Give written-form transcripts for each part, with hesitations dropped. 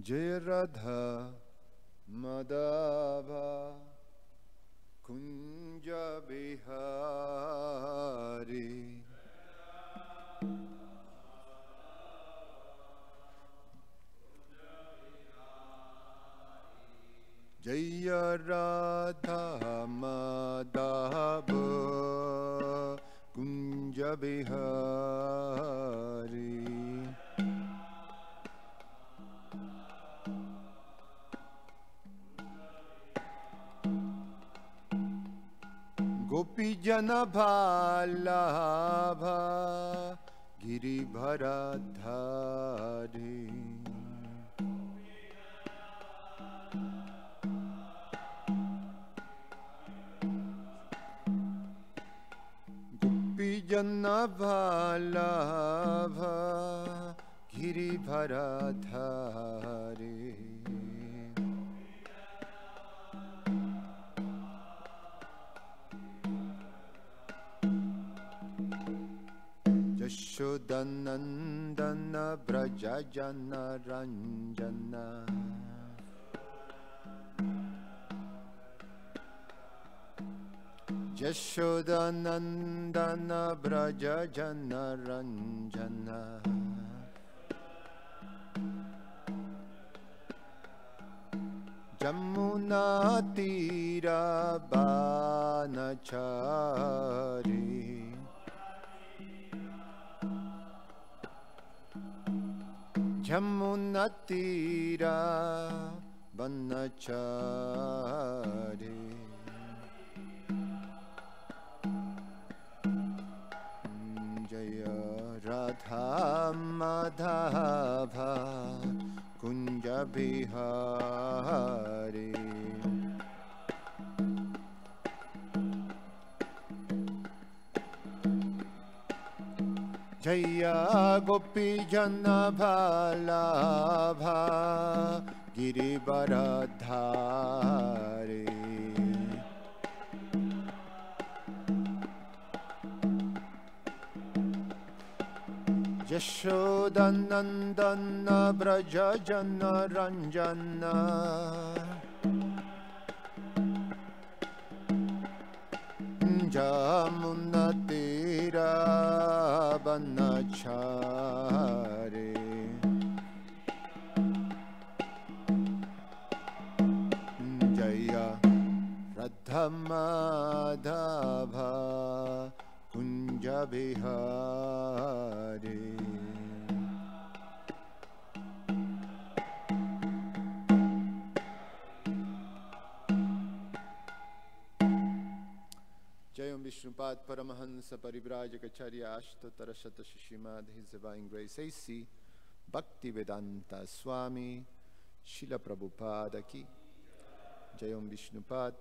Jaya Radha Madhava Kunja Bihari Jaya Radha Madhava Kunja Bihari Gopi Jana Bhalabha Giribharadhari Gopi Jana Bhalabha Giribharadhari Yashodanandana Brajajana Ranjana Yashodanandana Brajajana Ranjana Jamuna Tira Banachari Jamuna Tira Banachari Jaya Radha Madhava Kunja Bihari Jaya Gopi Jana Bhalabha Giribharadhari Yashodanandana Brajajana Ranjana Jamuna Tira Banachari Jaya Radha Madhava Kunja Bihari Jayam Vishnupad Paramahansa Parivrajacharya Ashtotara Shatash Srimad His Divine Grace A.C. Bhaktivedanta Swami Srila Prabhupada Ki Jayam Vishnupad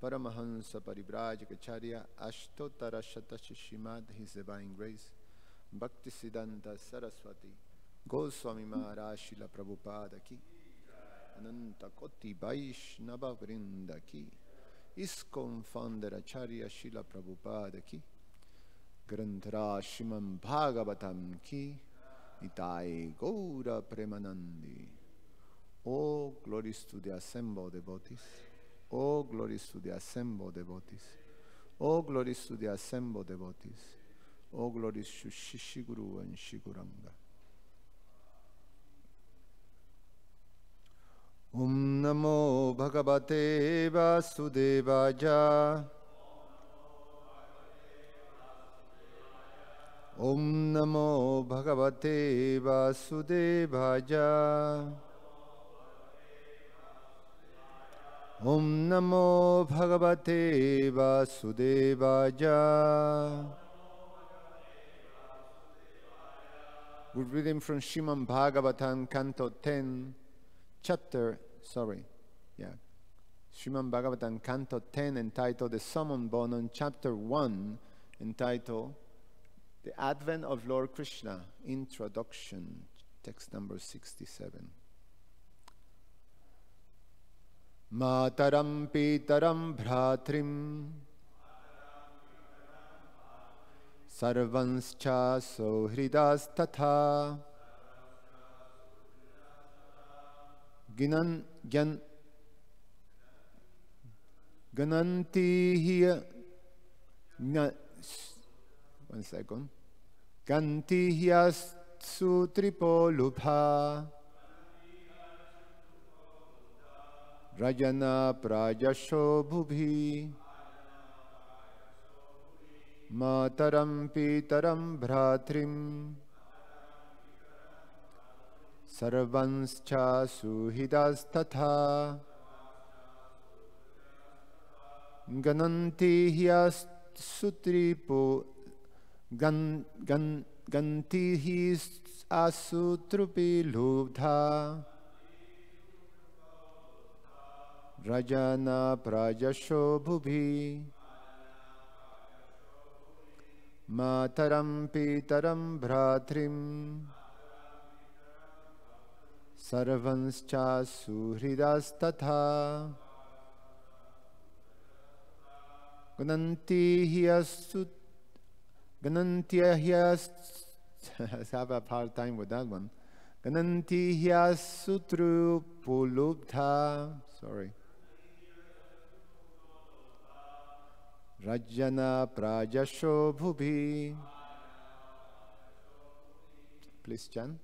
Paramahansa Parivrajacharya Ashtotara Shatash Srimad His Divine Grace Bhaktisiddhanta Saraswati Goswami Maharaj Srila Prabhupada Ki Ananta Koti Vaishnava Vrinda Ki ISKCON founder Acharya Srila Prabhupada Ki Granthara Srimad Bhagavatam Ki Nitai Gaura Premanandi. All glories to the assembled devotees. All glories to the assembled devotees. All glories to the assembled devotees. All glories to Shishiguru and Shiguranga. Om Namo Bhagavate Vasudevaya. Om Namo Bhagavate Vasudevaya. Om Namo Bhagavate Vasudevaya. Good reading from Srimad Bhagavatam, Canto 10, Srimad Bhagavatam, Canto 10, entitled The Summon Bonum, Chapter 1, entitled The Advent of Lord Krishna, Introduction, text number 67. Mataram Pitaram Bhratrim Sarvanscha Sohridas Tatha Ginan, gananti hiya, one second. Ganti hyas sutripo lubha Rajana prajasho bhubhi Mataram pitaram bhratrim Sarvanscha suhidas tatha Gananti hyas sutripo Ganti hyas asutrupi lubdha Rajana prajasho bhubhi Mataram pitaram bhratrim Sarvanscha suhridas tatha Gananti hyas I have a hard time with that one. Gananti hyas sutru pulubdha. Sorry. Rajana prajasho bhubhi. Please chant.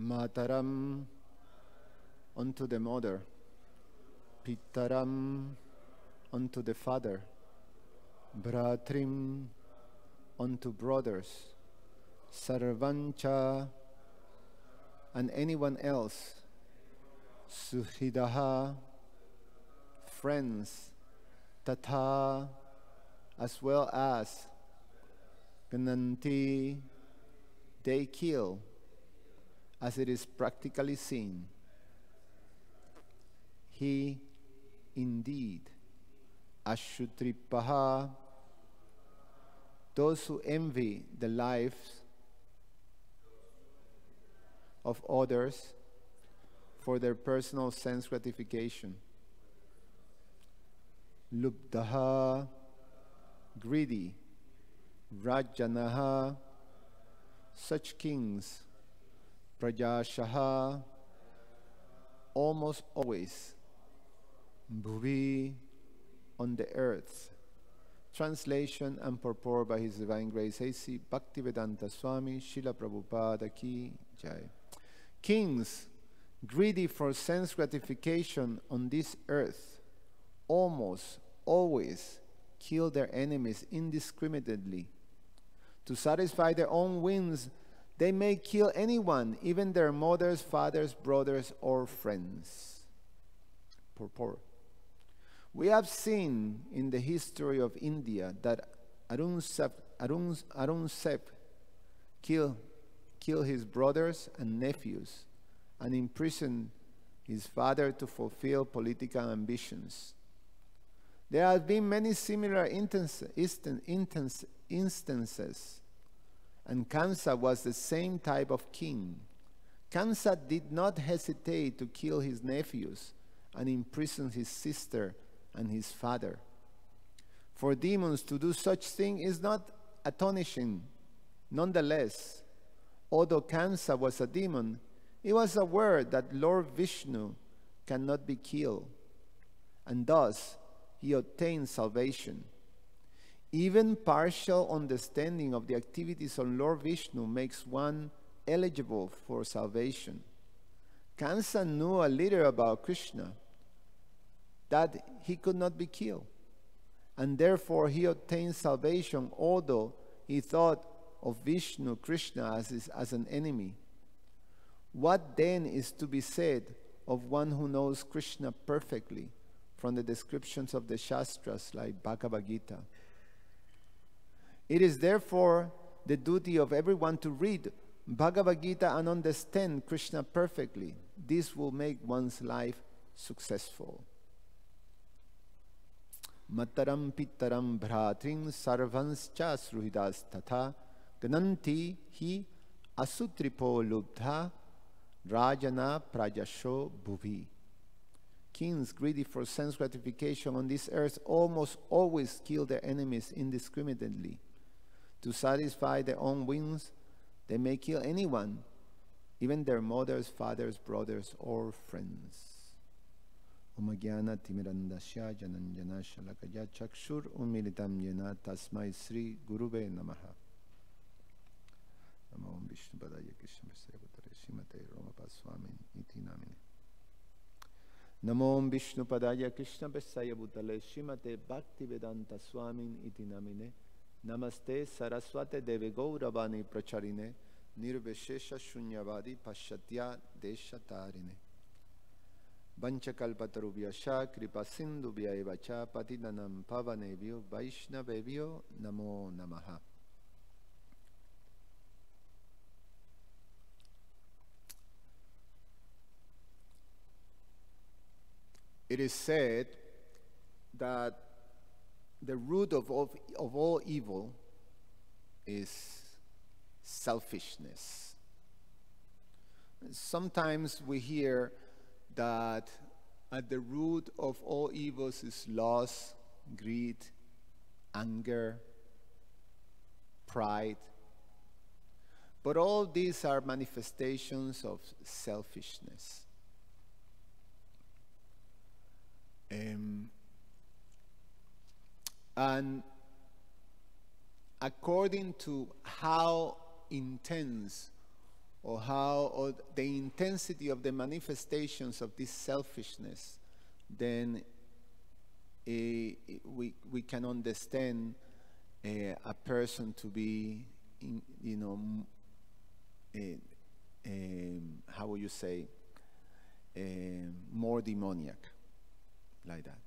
Mataram unto the mother, Pitaram unto the father, Bhratrim unto brothers, Sarvancha and anyone else, Suhridaha friends, Tatha as well as, Gananti they kill, as it is practically seen. He indeed, Ashutripaha, those who envy the lives of others for their personal sense gratification. Lubdaha, greedy. Rajanaha, such kings. Prajashaha, almost always. Bhuvi, on the earth. Translation and purport by His Divine Grace A.C. Bhaktivedanta Swami Srila Prabhupada Ki Jai. Kings, greedy for sense gratification on this earth, almost always kill their enemies indiscriminately. To satisfy their own whims, they may kill anyone, even their mothers, fathers, brothers, or friends. Purport. We have seen in the history of India that Aurangzeb killed his brothers and nephews and imprisoned his father to fulfill political ambitions. There have been many similar instances, and Kamsa was the same type of king. Kamsa did not hesitate to kill his nephews and imprison his sister and his father. For demons to do such thing is not astonishing. Nonetheless, although Kamsa was a demon, he was aware that Lord Vishnu cannot be killed, and thus he obtained salvation. Even partial understanding of the activities of Lord Vishnu makes one eligible for salvation. Kamsa knew a little about Krishna, that he could not be killed, and therefore he obtained salvation, although he thought of Vishnu, Krishna, as an enemy. What then is to be said of one who knows Krishna perfectly from the descriptions of the Shastras like Bhagavad Gita? It is therefore the duty of everyone to read Bhagavad Gita and understand Krishna perfectly. This will make one's life successful. Mataram pittaram bhratrin sarvanscha sruhidas tatha gananti hi asutripo lubdha rajana prajasho bhuvi. Kings greedy for sense gratification on this earth almost always kill their enemies indiscriminately. To satisfy their own whims, they may kill anyone, even their mothers, fathers, brothers, or friends. Umagyana timirandasya jananjana shalakaya chakshur umilitam yena tasmai Sri Gurube Namaha. Namo Vishnu Padaya Krishna Vasavutare Srimate Romapaswamin iti namine. Namo Vishnu Padaya Krishna Vasavutale Srimate Bhaktivedanta Swamin iti namine. Namaste Saraswate Deve Gauravani Pracharine Nirveshesha Shunyavadi Pashatya Deshatarine. Vanchakalpatarubhyascha kripa sindhubhya evacha patitanam pavanebhyo vaishnavebhyo namo namaha. It is said that the root of all evil is selfishness. Sometimes we hear that at the root of all evils is lust, greed, anger, pride. But all these are manifestations of selfishness. And according to how intense or the intensity of the manifestations of this selfishness, then we can understand a person to be, how would you say, more demoniac, like that.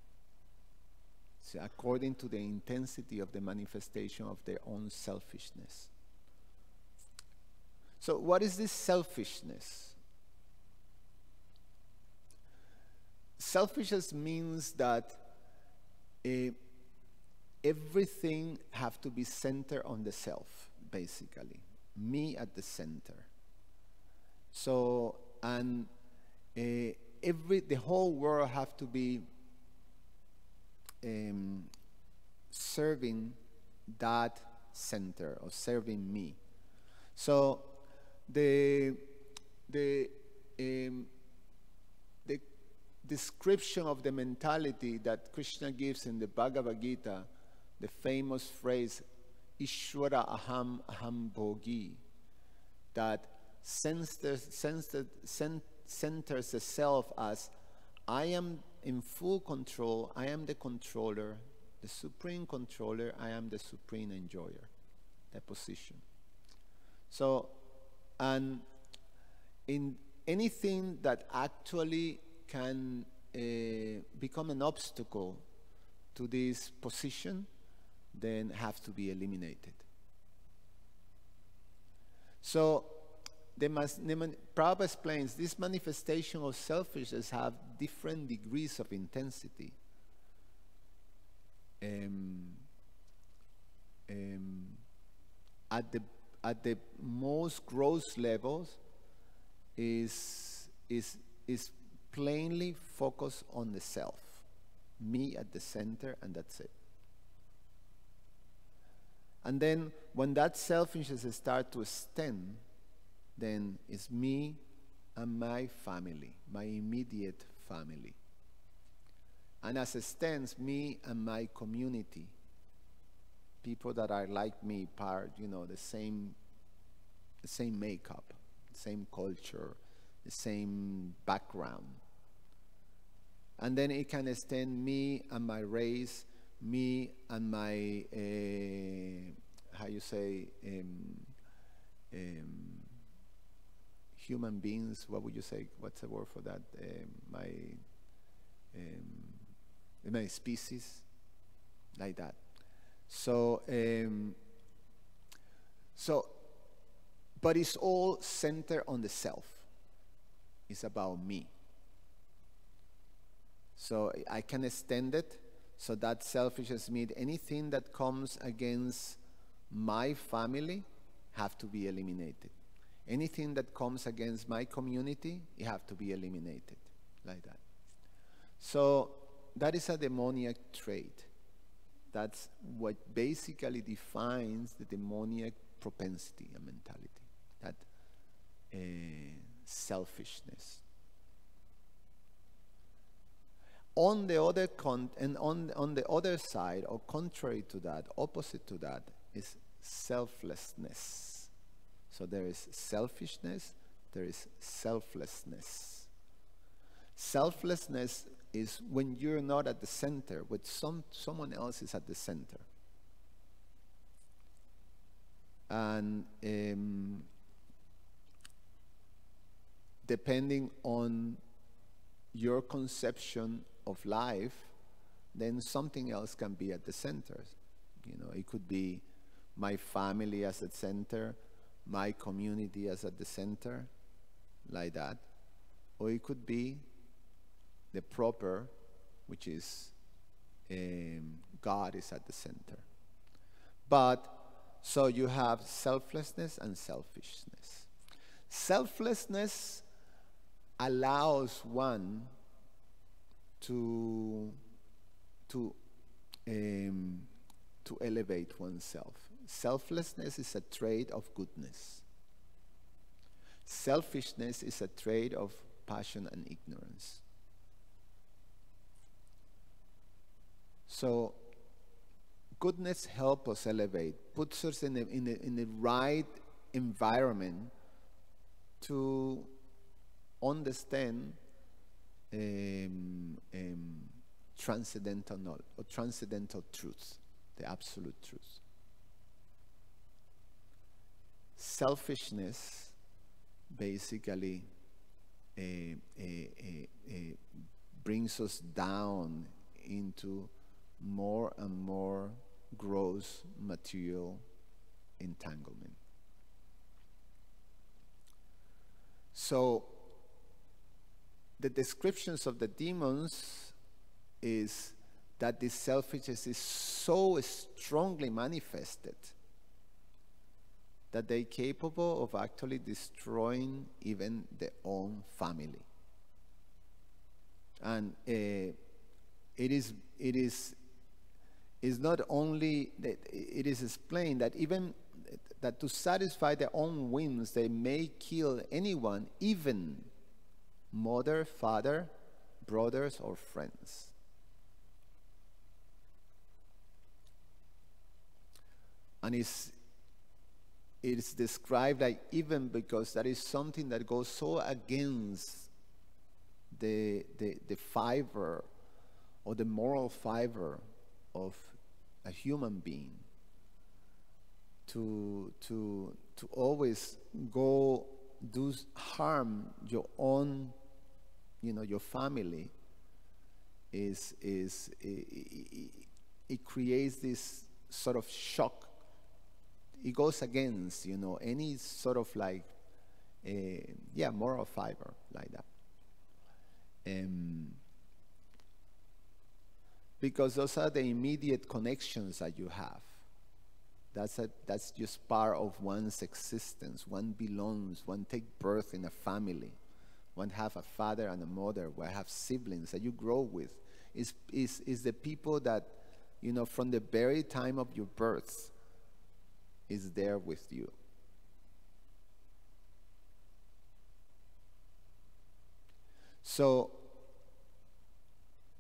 So according to the intensity of the manifestation of their own selfishness. So what is this selfishness? Selfishness means that everything have to be centered on the self, basically. Me at the center. So, and the whole world have to be serving that center or serving me. So the description of the mentality that Krishna gives in the Bhagavad Gita, the famous phrase Ishvara aham aham bhogi, that centers the self as I am in full control, I am the controller, the supreme controller, I am the supreme enjoyer, that position. So, and in anything that actually can become an obstacle to this position, then have to be eliminated. So, Prabhupada explains this manifestation of selfishness have different degrees of intensity. At the most gross levels is plainly focused on the self, me at the center, and that's it. And then when that selfishness starts to extend, then it's me and my family, my immediate family. And as it stands, me and my community, people that are like me, the same makeup, the same culture, the same background. And then it can extend me and my race, me and my, human beings, what would you say? What's the word for that? My species, like that. So, but it's all centered on the self. It's about me. So I can extend it, so that selfishness means anything that comes against my family have to be eliminated. Anything that comes against my community, it have to be eliminated, like that. So that is a demoniac trait. That's what basically defines the demoniac propensity and mentality, that selfishness. On the other on the other side, or contrary to that, opposite to that, is selflessness. So there is selfishness, there is selflessness. Selflessness is when you're not at the center, but someone else is at the center. And depending on your conception of life, then something else can be at the center. It could be my family as the center, my community as at the center, like that. Or it could be the proper, which is God is at the center. But, so you have selflessness and selfishness. Selflessness allows one to elevate oneself. Selflessness is a trait of goodness. Selfishness is a trait of passion and ignorance. So goodness helps us elevate, puts us in the right environment to understand transcendental knowledge, or transcendental truth, the absolute truth. Selfishness basically brings us down into more and more gross material entanglement. So the descriptions of the demons is that this selfishness is so strongly manifested that they're capable of actually destroying even their own family. And it is not only that it is explained that even that to satisfy their own whims, they may kill anyone, even mother, father, brothers, or friends. And it's described like even because that is something that goes so against the fiber or the moral fiber of a human being, to always go do harm your own, your family, it creates this sort of shock. It goes against, any sort of like moral fiber like that. Because those are the immediate connections that you have. That's just part of one's existence. One belongs, one takes birth in a family. One have a father and a mother, one have siblings that you grow with. Is the people that, from the very time of your birth is there with you. So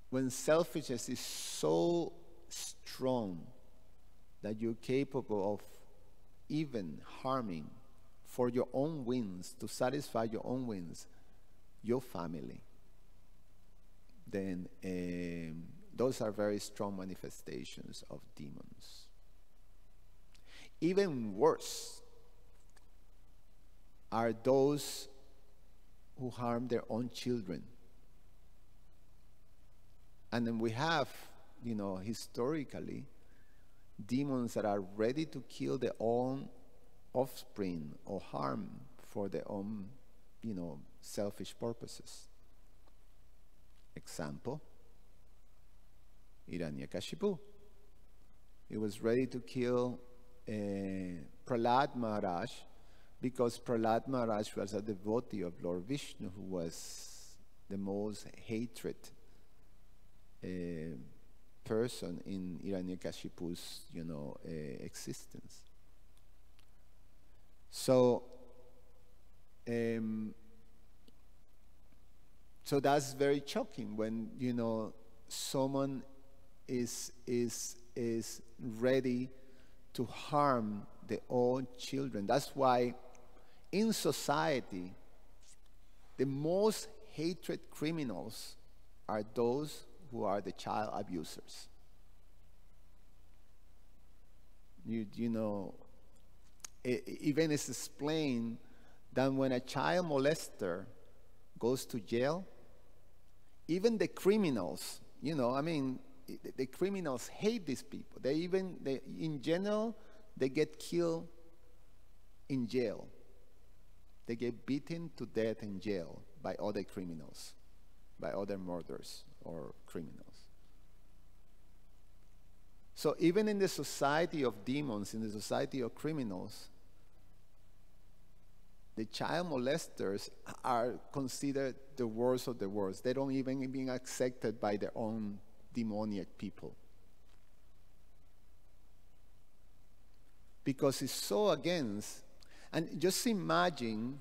when selfishness is so strong that you're capable of even harming for your own wins, to satisfy your own wins, your family, then those are very strong manifestations of demons. Even worse are those who harm their own children. And then we have, historically, demons that are ready to kill their own offspring or harm for their own, selfish purposes. Example, Hiranyakashipu. He was ready to kill Prahlad Maharaj because Prahlad Maharaj was a devotee of Lord Vishnu, who was the most hated person in Hiranyakashipu's, existence. So, so that's very shocking when someone is ready to harm their own children. That's why in society the most hated criminals are those who are the child abusers. Even it's explained that when a child molester goes to jail, even the criminals, the criminals hate these people. In general, they get killed in jail. They get beaten to death in jail by other criminals, by other murderers or criminals. So even in the society of demons, in the society of criminals, the child molesters are considered the worst of the worst. They don't even being accepted by their own demoniac people. Because it's so against, and just imagine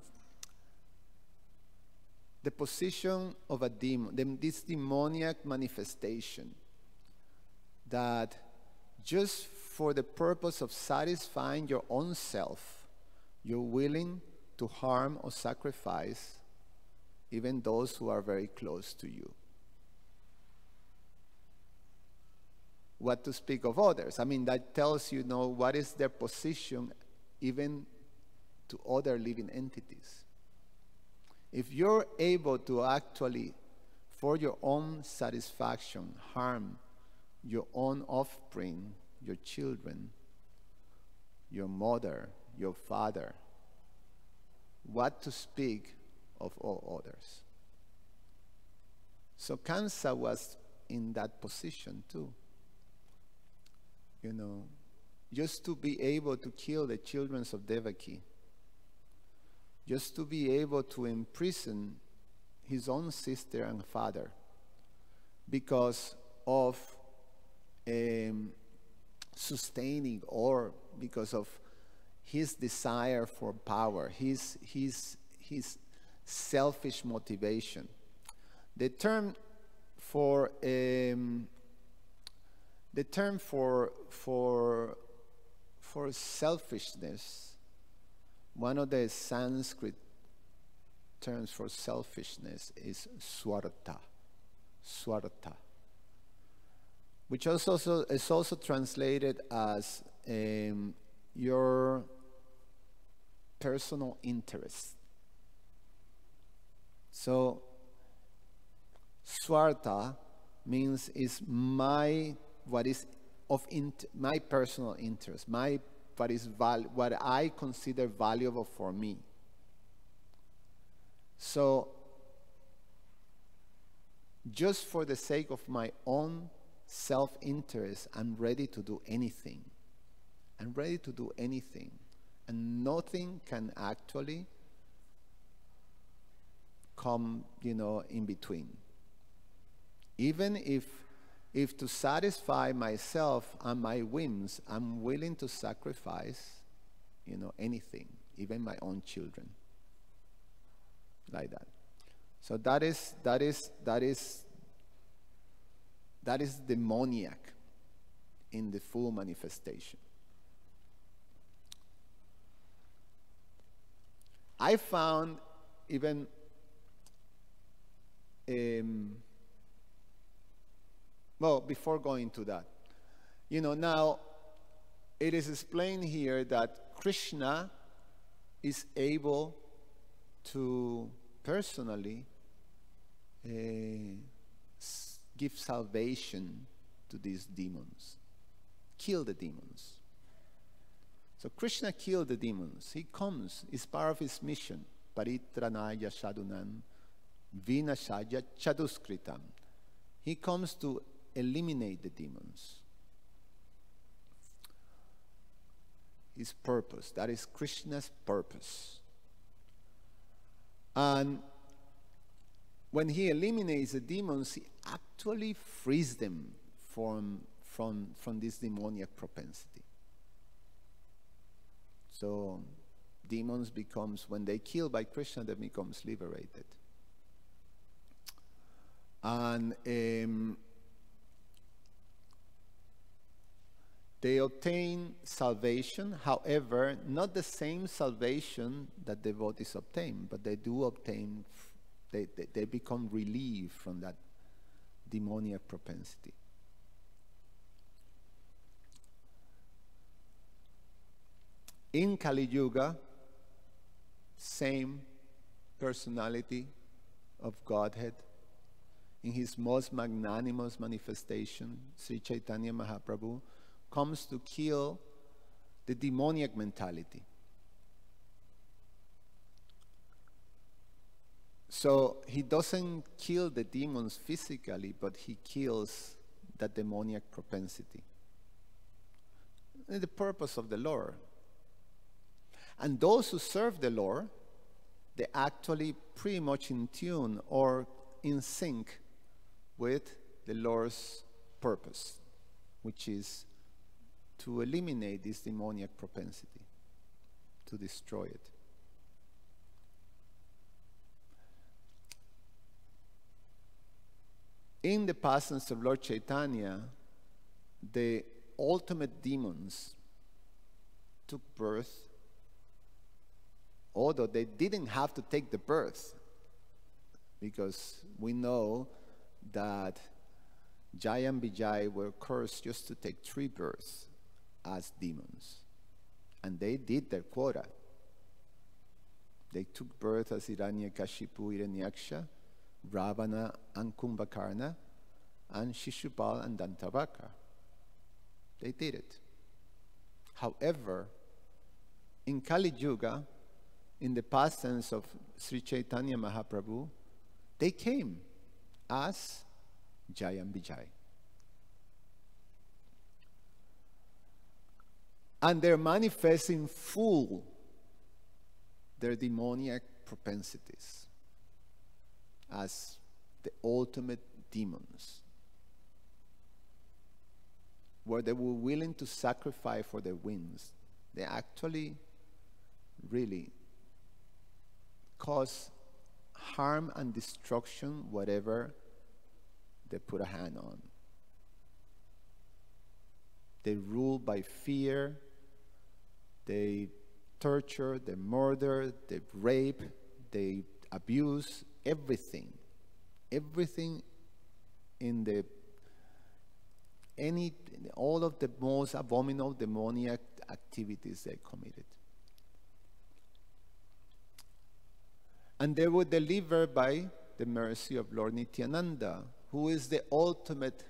the position of a demon, this demoniac manifestation, that just for the purpose of satisfying your own self, you're willing to harm or sacrifice even those who are very close to you. What to speak of others? That tells you, what is their position even to other living entities. If you're able to actually, for your own satisfaction, harm your own offspring, your children, your mother, your father, what to speak of all others? So Kamsa was in that position too. Just to be able to kill the children of Devaki, just to be able to imprison his own sister and father because of sustaining, or because of his desire for power, his selfish motivation. The term for selfishness, one of the Sanskrit terms for selfishness is swartha, which also is also translated as your personal interest. So swartha means is what is of my personal interest, what I consider valuable for me. So, just for the sake of my own self-interest, I'm ready to do anything. I'm ready to do anything. And nothing can actually come, in between. Even if to satisfy myself and my whims, I'm willing to sacrifice, anything, even my own children. Like that. So that is demoniac in the full manifestation. I found even before going to that, now it is explained here that Krishna is able to personally give salvation to these demons, kill the demons. So Krishna killed the demons. He comes, it's part of his mission. Paritranaya shadunan vinashaya chaduskritam. He comes to eliminate the demons. His purpose, that is Krishna's purpose. And when he eliminates the demons, he actually frees them from this demoniac propensity. So demons when they kill by Krishna, they becomes liberated. And they obtain salvation, however, not the same salvation that devotees obtain, but they do obtain, they become relieved from that demoniac propensity. In Kali Yuga, same personality of Godhead. In his most magnanimous manifestation, Sri Chaitanya Mahaprabhu comes to kill the demoniac mentality. So he doesn't kill the demons physically, but he kills that demoniac propensity. And the purpose of the Lord. And those who serve the Lord, they're actually pretty much in tune or in sync with the Lord's purpose, which is to eliminate this demoniac propensity, to destroy it. In the passions of Lord Chaitanya, the ultimate demons took birth, although they didn't have to take the birth, because we know that Jai and Vijay were cursed just to take 3 births as demons. And they did their quota. They took birth as Hiranyakashipu, Hiranyaksha, Ravana and Kumbhakarna, and Shishupal and Dantavaka. They did it. However, in Kali Yuga, in the past tense of Sri Chaitanya Mahaprabhu, they came as Jai and Vijay. And they're manifesting full their demoniac propensities as the ultimate demons, where they were willing to sacrifice for their whims. They actually really cause harm and destruction whatever they put a hand on. They rule by fear, they torture, they murder, they rape, they abuse, everything in all of the most abominable demoniac activities they committed. And they were delivered by the mercy of Lord Nityananda, who is the ultimate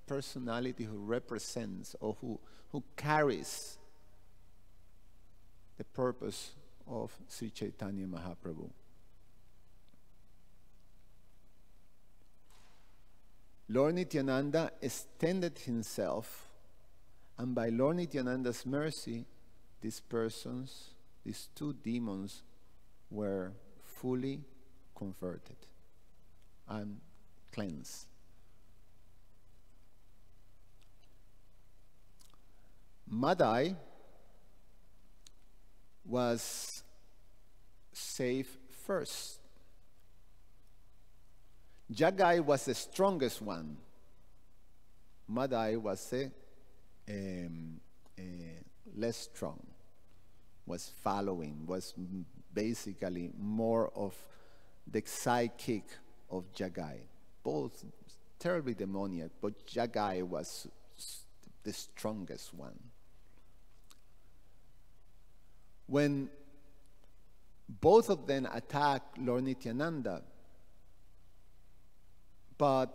personality who represents or who carries the purpose of Sri Chaitanya Mahaprabhu. Lord Nityananda extended himself, and by Lord Nityananda's mercy, these two demons, were fully converted and cleansed. Madai was saved first. Jagai was the strongest one. Madai was less strong, was following, was basically more of the sidekick of Jagai. Both terribly demoniac, but Jagai was the strongest one. When both of them attacked Lord Nityananda, but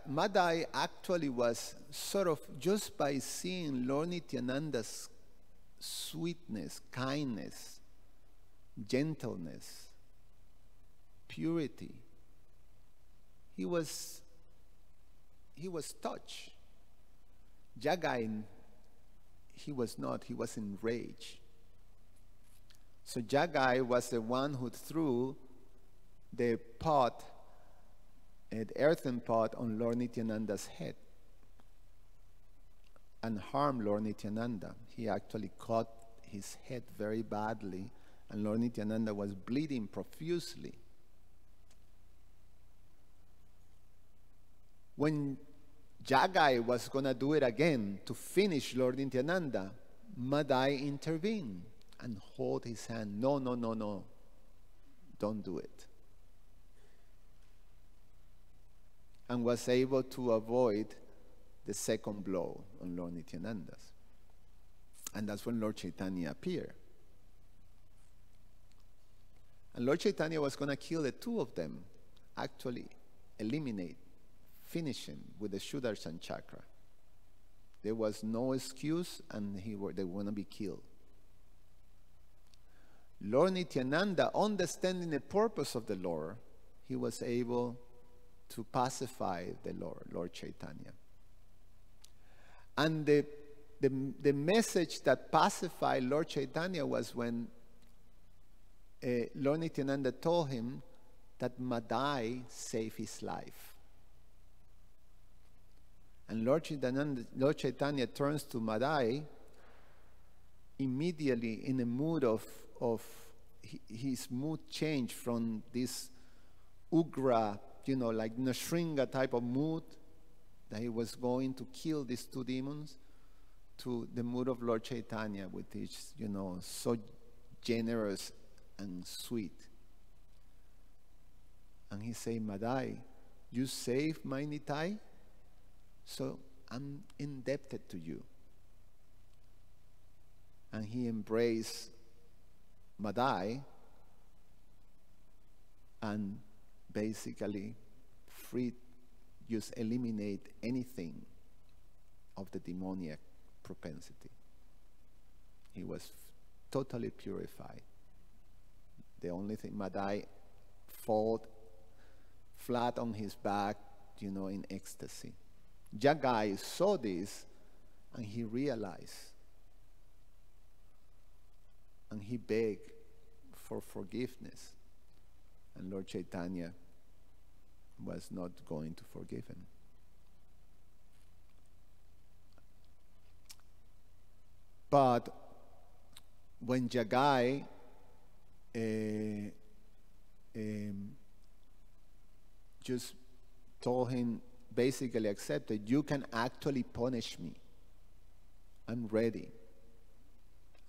Madai actually was sort of, just by seeing Lord Nityananda's sweetness, kindness, gentleness, purity, he was touched. Jagai, he was not, he was enraged. So Jagai was the one who threw the pot, an earthen pot, on Lord Nityananda's head and harmed Lord Nityananda. He actually cut his head very badly, and Lord Nityananda was bleeding profusely. When Jagai was going to do it again to finish Lord Nityananda, Madai intervened and hold his hand. No, no, no, no. Don't do it. And was able to avoid the second blow on Lord Nityananda's. And that's when Lord Chaitanya appeared. And Lord Chaitanya was going to kill the two of them, actually eliminate, finishing with the Sudarshan chakra. There was no excuse, and they were going to be killed. Lord Nityananda, understanding the purpose of the Lord, he was able to pacify the Lord Chaitanya. And the message that pacified Lord Chaitanya was when Lord Nityananda told him that Madai saved his life. And Lord Chaitanya turns to Madai immediately in a mood of his mood changed from this ugra, like Nrsimha type of mood that he was going to kill these two demons, to the mood of Lord Chaitanya, which is, so generous and sweet. And he said, Madai, you saved my Nitai, so I'm indebted to you. And he embraced Madai and basically just eliminate anything of the demoniac propensity. He was totally purified. The only thing, Madai fell flat on his back, in ecstasy. Jagai saw this and he realized, and he begged for forgiveness. And Lord Chaitanya was not going to forgive him. But when Jagai just told him, basically accepted, you can actually punish me. I'm ready.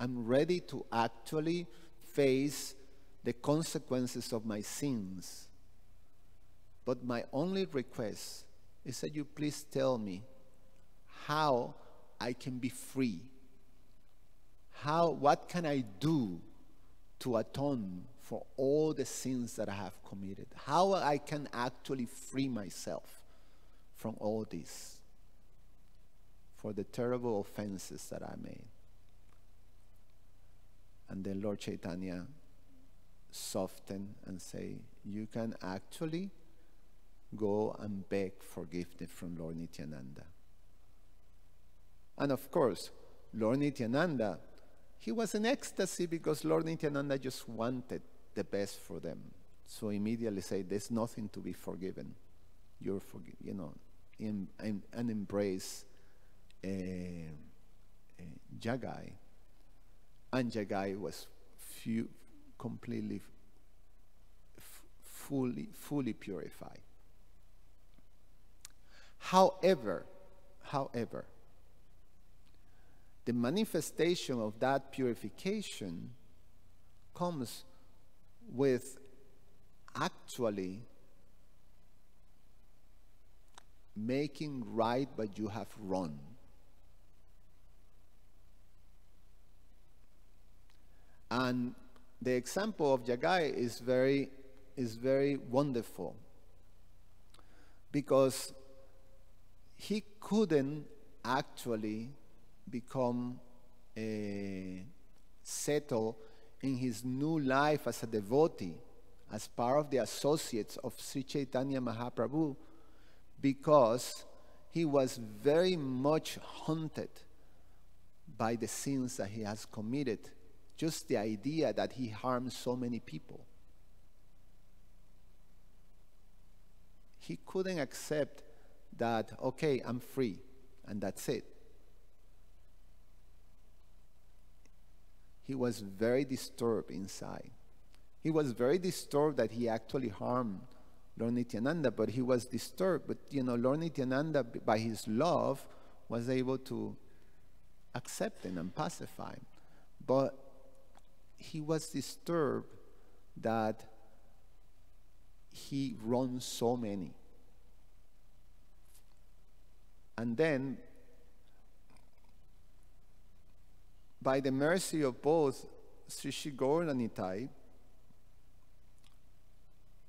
I'm ready to actually face the consequences of my sins. But my only request is that you please tell me how I can be free. What can I do to atone for all the sins that I have committed? How I can actually free myself from all this, for the terrible offenses that I made. And then Lord Chaitanya softened and say, you can actually go and beg forgiveness from Lord Nityananda. And of course, Lord Nityananda, he was in ecstasy because Lord Nityananda just wanted the best for them. So immediately say, there's nothing to be forgiven. You're forgiven, you know, and embrace Jagai. And Jagai was completely, fully purified. However, the manifestation of that purification comes with actually making right what you have wrong. And the example of Jagai is very wonderful, because he couldn't actually become settled in his new life as a devotee, as part of the associates of Sri Chaitanya Mahaprabhu, because he was very much haunted by the sins that he has committed. Just the idea that he harmed so many people. He couldn't accept that, okay, I'm free, and that's it. He was very disturbed inside. He was very disturbed that he actually harmed Lord Nityananda, but he was disturbed. But, you know, Lord Nityananda, by his love, was able to accept him and pacify him. But he was disturbed that he wronged so many. And then, by the mercy of both Sri Sri Gaura and Nitai,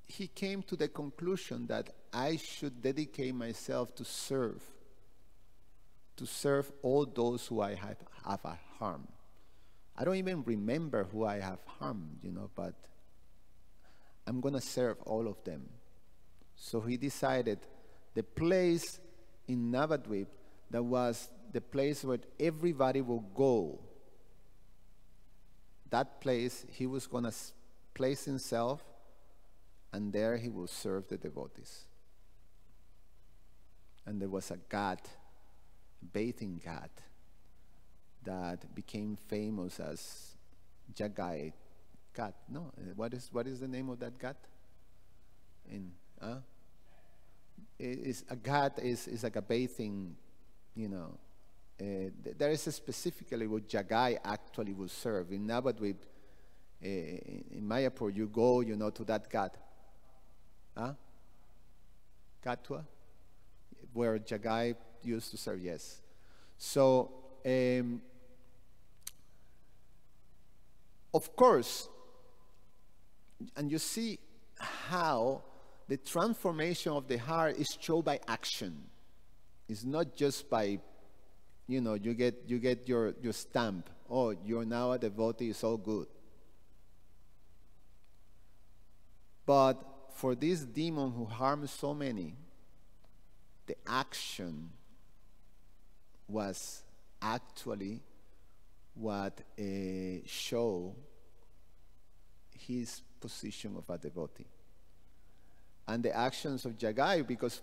he came to the conclusion that I should dedicate myself to serve all those who I have harmed. I don't even remember who I have harmed, you know, but I'm going to serve all of them. So he decided the place in Navadvip that was the place where everybody will go, that place he was going to place himself, and there he will serve the devotees. And there was a ghat, bathing ghat, that became famous as Jagai Ghat. No, what is the name of that ghat? Is a ghat is like a bathing, you know. There is specifically what Jagai actually will serve. In Navadvip, in Mayapur, you go, you know, to that ghat. Katwa? Where Jagai used to serve, yes. So, of course, and you see how the transformation of the heart is shown by action. It's not just by, you know, you get your stamp. Oh, you're now a devotee, it's all good. But for this demon who harmed so many, the action was actually what showed his position of a devotee. And the actions of Jagai, because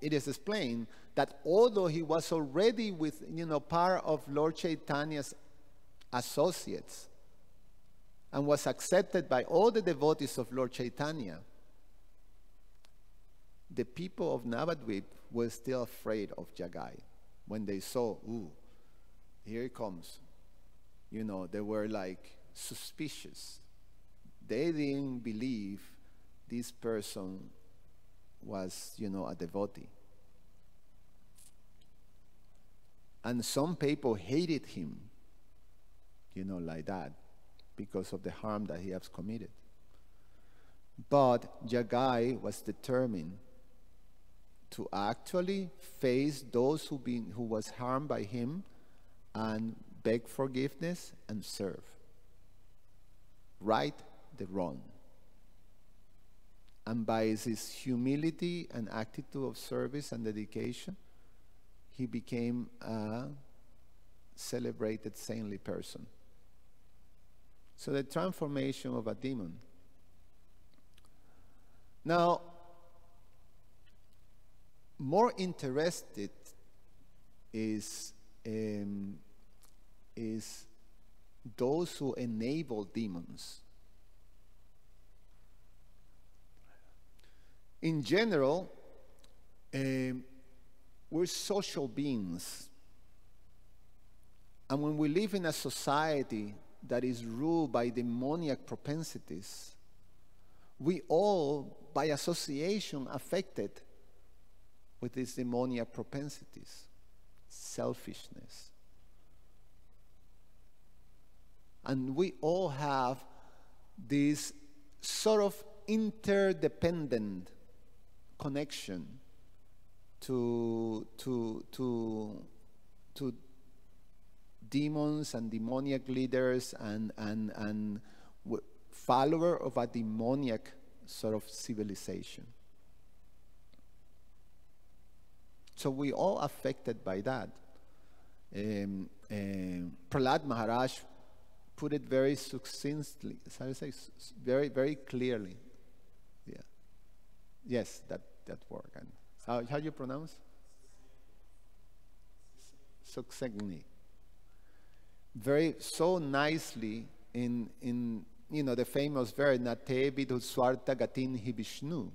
it is explained that although he was already with, you know, part of Lord Chaitanya's associates and was accepted by all the devotees of Lord Chaitanya, the people of Navadvip were still afraid of Jagai. When they saw, ooh, here he comes. You know, they were like suspicious. They didn't believe this person was, you know, a devotee. And some people hated him, you know, like that, because of the harm that he has committed. But Jagai was determined to actually face those who was harmed by him and beg forgiveness and serve. Right the wrong. And by his humility and attitude of service and dedication, he became a celebrated saintly person. So the transformation of a demon. Now, more interested is those who enable demons. In general, we're social beings. And when we live in a society that is ruled by demoniac propensities, we all, by association, affected with these demoniac propensities, selfishness. And we all have this sort of interdependent connection to demons and demoniac leaders and follower of a demoniac sort of civilization. So we all affected by that. Prahlad Maharaj put it very succinctly, very, very clearly. Yeah. Yes, that word. And how do you pronounce? Succinctly. Very so nicely in the famous verse Nate viduswarta gatin hi Vishnu.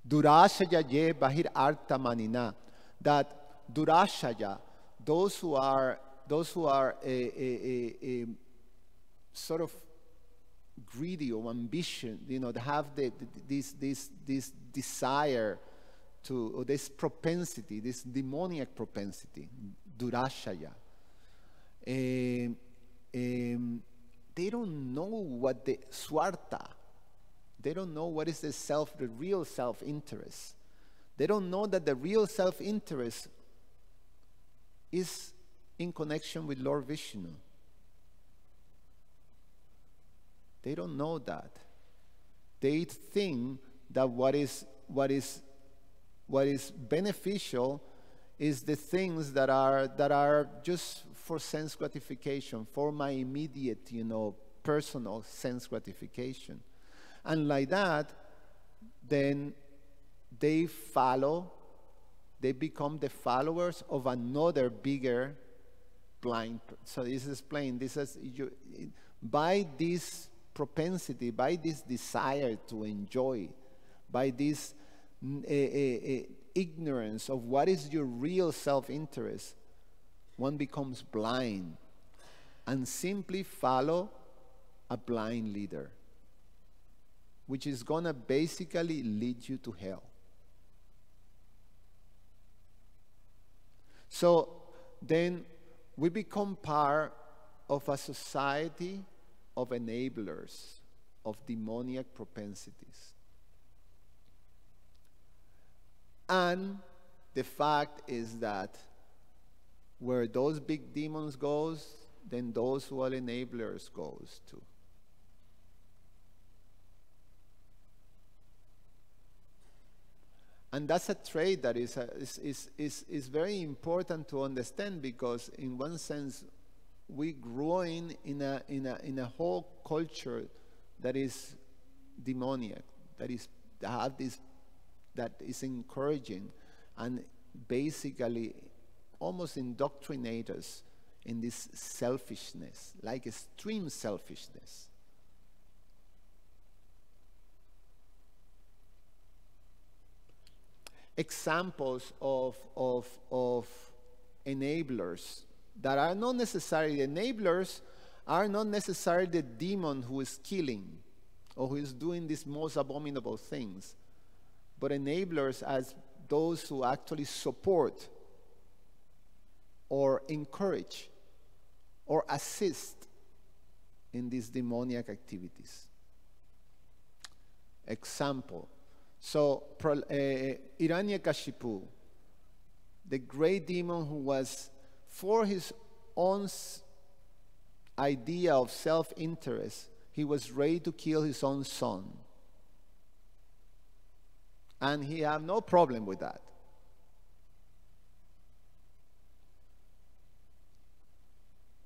Durashaya ye bahir arta manina. That durashaya, those who are sort of greedy or ambition, they have this desire to, or this propensity, this demoniac propensity, durashaya. They don't know what the swarta, they don't know what is the real self-interest. They don't know that the real self-interest is in connection with Lord Vishnu. They don't know that. They think that what is beneficial is the things that are just for sense gratification, for my immediate, personal sense gratification. And like that, then they become the followers of another bigger blind. So this is plain. By this propensity, by this desire to enjoy, by this ignorance of what is your real self-interest, one becomes blind and simply follow a blind leader, which is going to basically lead you to hell. So then we become part of a society of enablers of demoniac propensities. And the fact is that where those big demons goes, then those who are enablers goes too. And that's a trait that is very important to understand, because in one sense we growing in a whole culture that is demoniac, that is encouraging and basically almost indoctrinate us in this selfishness, like extreme selfishness. Examples of enablers that are not necessarily enablers are not necessarily the demon who is killing or who is doing these most abominable things, but enablers as those who actually support or encourage or assist in these demoniac activities. Example. So, Hiranyakashipu, the great demon who was, for his own idea of self-interest, he was ready to kill his own son. And he had no problem with that.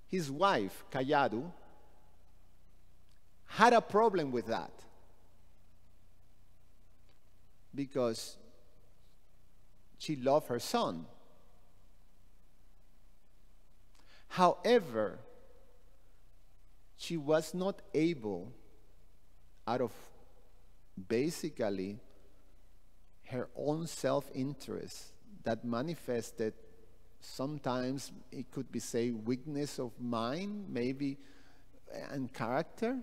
His wife, Kayadu, had a problem with that because she loved her son. However, she was not able, out of basically her own self-interest that manifested, sometimes it could be, say, weakness of mind, maybe, and character,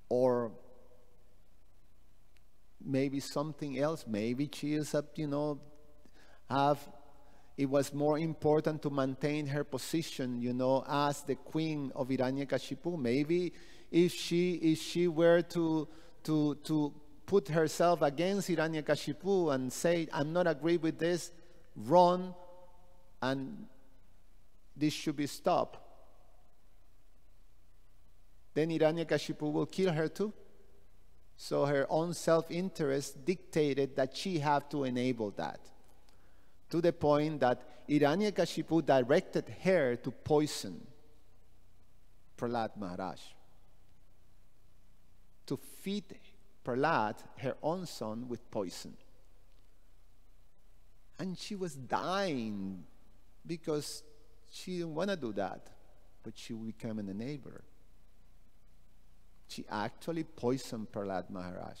or maybe something else. Maybe she is it was more important to maintain her position, as the queen of Hiranyakashipu. Maybe if she were to put herself against Hiranyakashipu and say, I'm not agree with this, run, and this should be stopped, then Hiranyakashipu will kill her too. So her own self-interest dictated that she had to enable that, to the point that Hiranyakashipu directed her to poison Prahlad Maharaj, to feed Prahlad, her own son, with poison. And she was dying because she didn't want to do that, but she became an enabler. She actually poisoned Prahlad Maharaj.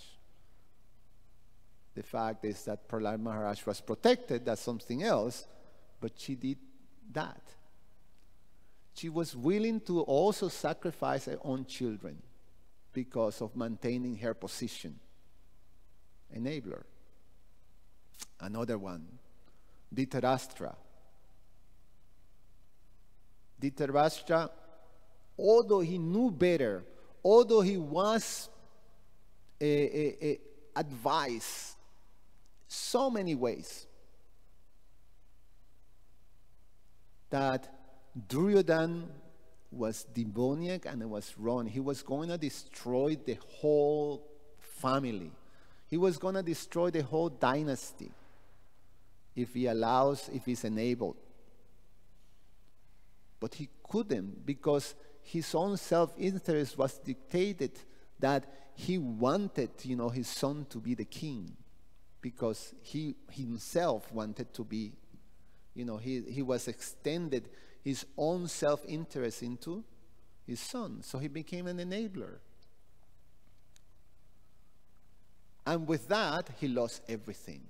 The fact is that Prahlad Maharaj was protected, that's something else, but she did that. She was willing to also sacrifice her own children because of maintaining her position. Enabler. Another one, Dhritarashtra. Dhritarashtra, although he knew better, although he was advised so many ways that Duryodhana was demoniac and was wrong. He was going to destroy the whole family. He was going to destroy the whole dynasty if he's enabled. But he couldn't, because his own self-interest was dictated that he wanted, his son to be the king, because he himself wanted to be, he was extended his own self-interest into his son. So he became an enabler. And with that, he lost everything.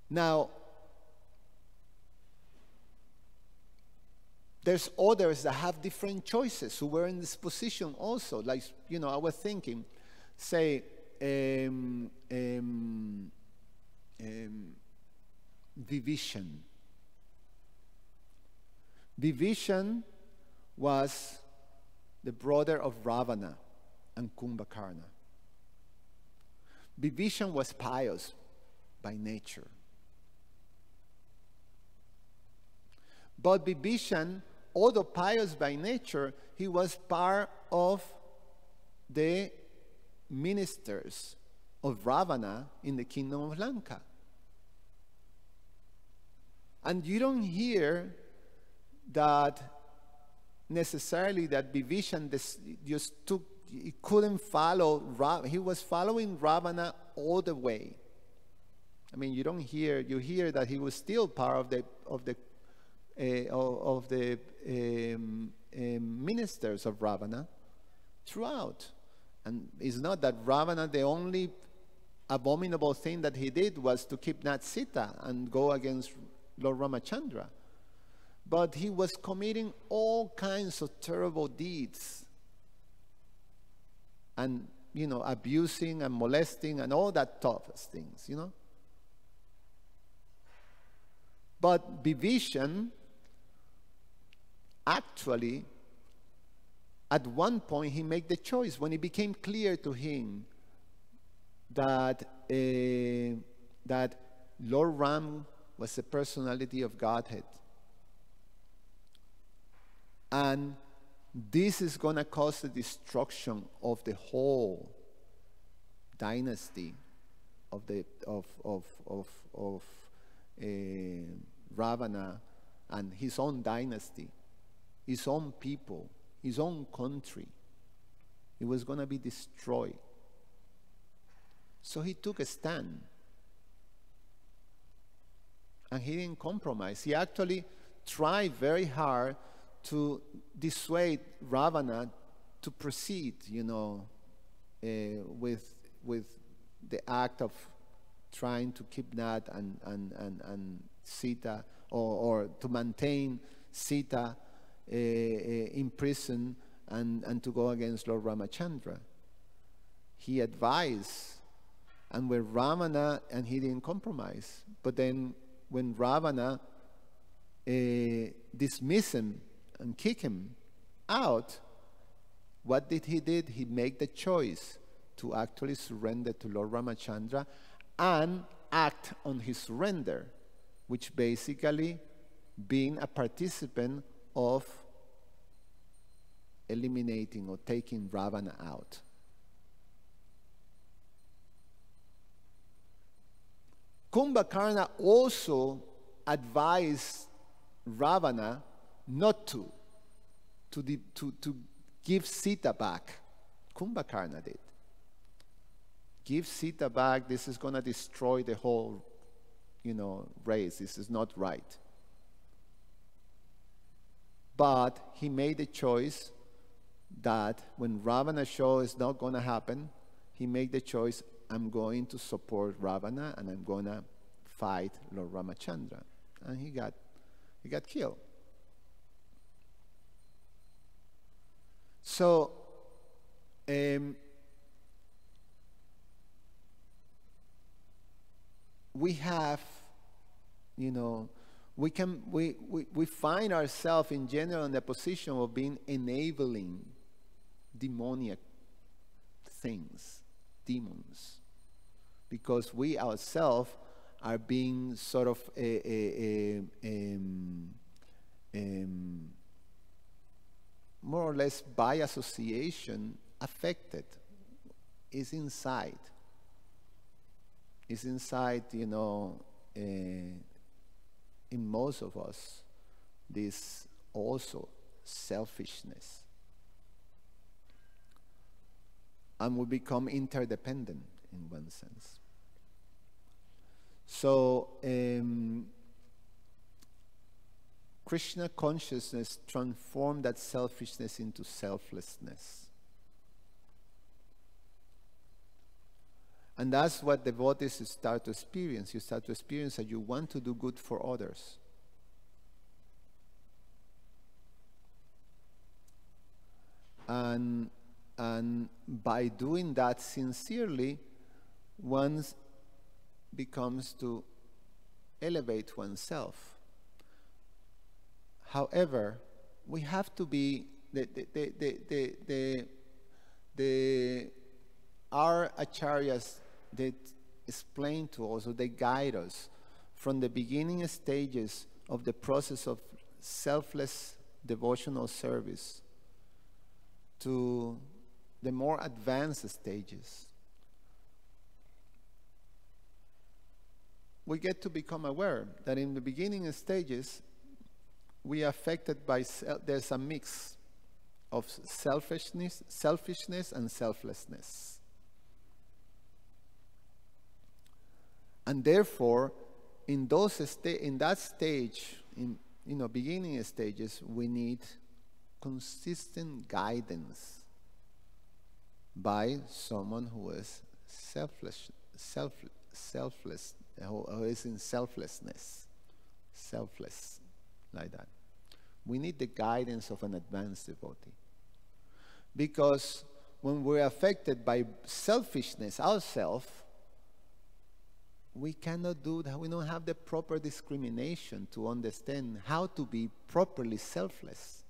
Now, there's others that have different choices who were in this position also. Like, I was thinking, say, Vibhishan. Vibhishan was the brother of Ravana and Kumbhakarna. Vibhishan was pious by nature. But Vibhishan, although pious by nature, he was part of the ministers of Ravana in the kingdom of Lanka. And you don't hear that necessarily that Vibhishan he couldn't follow, he was following Ravana all the way. I mean, you hear that he was still part of the ministers of Ravana throughout. And it's not that Ravana, the only abominable thing that he did was to kidnap Sita and go against Lord Ramachandra. But he was committing all kinds of terrible deeds and, abusing and molesting and all that tough things, But Vibhishan, actually, at one point he made the choice when it became clear to him that Lord Ram was a personality of Godhead, and this is going to cause the destruction of the whole dynasty of Ravana and his own dynasty, his own people, his own country. It was going to be destroyed. So he took a stand. And he didn't compromise. He actually tried very hard to dissuade Ravana to proceed, with the act of trying to kidnap and Sita, or to maintain Sita in prison and to go against Lord Ramachandra. He advised, and when Ravana, and he didn't compromise. But then when Ravana dismissed him and kicked him out, what did he did? He made the choice to actually surrender to Lord Ramachandra and act on his surrender, which basically being a participant of eliminating or taking Ravana out. Kumbhakarna also advised Ravana not to give Sita back. Kumbhakarna did. Give Sita back. This is going to destroy the whole, race. This is not right. But he made a choice that when Ravana show is not going to happen, he made the choice, I'm going to support Ravana and I'm going to fight Lord Ramachandra. And he got killed. So, we have, we find ourselves in general in the position of being enabling demoniac things, demons, because we ourselves are being sort of more or less by association affected. Is inside. Is inside, in most of us, this also selfishness. And we become interdependent in one sense. So, Krishna consciousness transformed that selfishness into selflessness. And that's what devotees start to experience. You start to experience that you want to do good for others. And by doing that sincerely, one becomes to elevate oneself. However, we have to be our acharyas, they explain to us, or they guide us from the beginning stages of the process of selfless devotional service to the more advanced stages. We get to become aware that in the beginning stages, we are affected by, there's a mix of selfishness and selflessness. And therefore, in that stage, beginning stages, we need consistent guidance by someone who is selfless, who is in selflessness, selfless, like that. We need the guidance of an advanced devotee. Because when we're affected by selfishness, ourselves, we cannot do that. We don't have the proper discrimination to understand how to be properly selfless.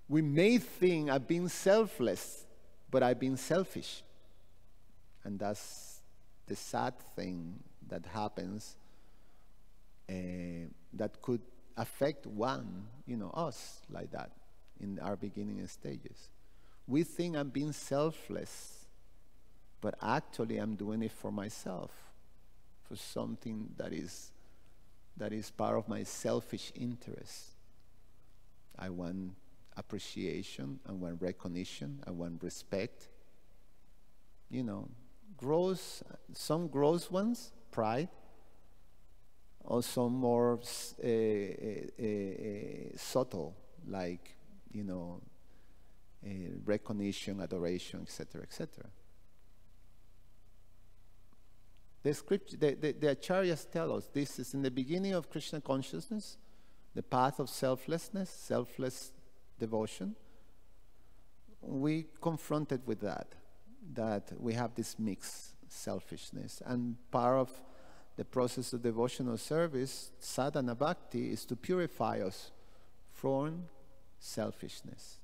We may think I've been selfless, but I've been selfish. And that's the sad thing that happens, that could affect us like that in our beginning stages. We think I'm being selfless, but actually I'm doing it for myself, for something that is part of my selfish interest. I want appreciation, I want recognition, I want respect. Some gross ones, pride, or some more subtle, like, recognition, adoration, etc., etc. The scripture, the acharyas tell us this is in the beginning of Krishna consciousness, the path of selflessness, selfless devotion. We confronted with that we have this mixed selfishness, and part of the process of devotional service, sadhana bhakti, is to purify us from selfishness.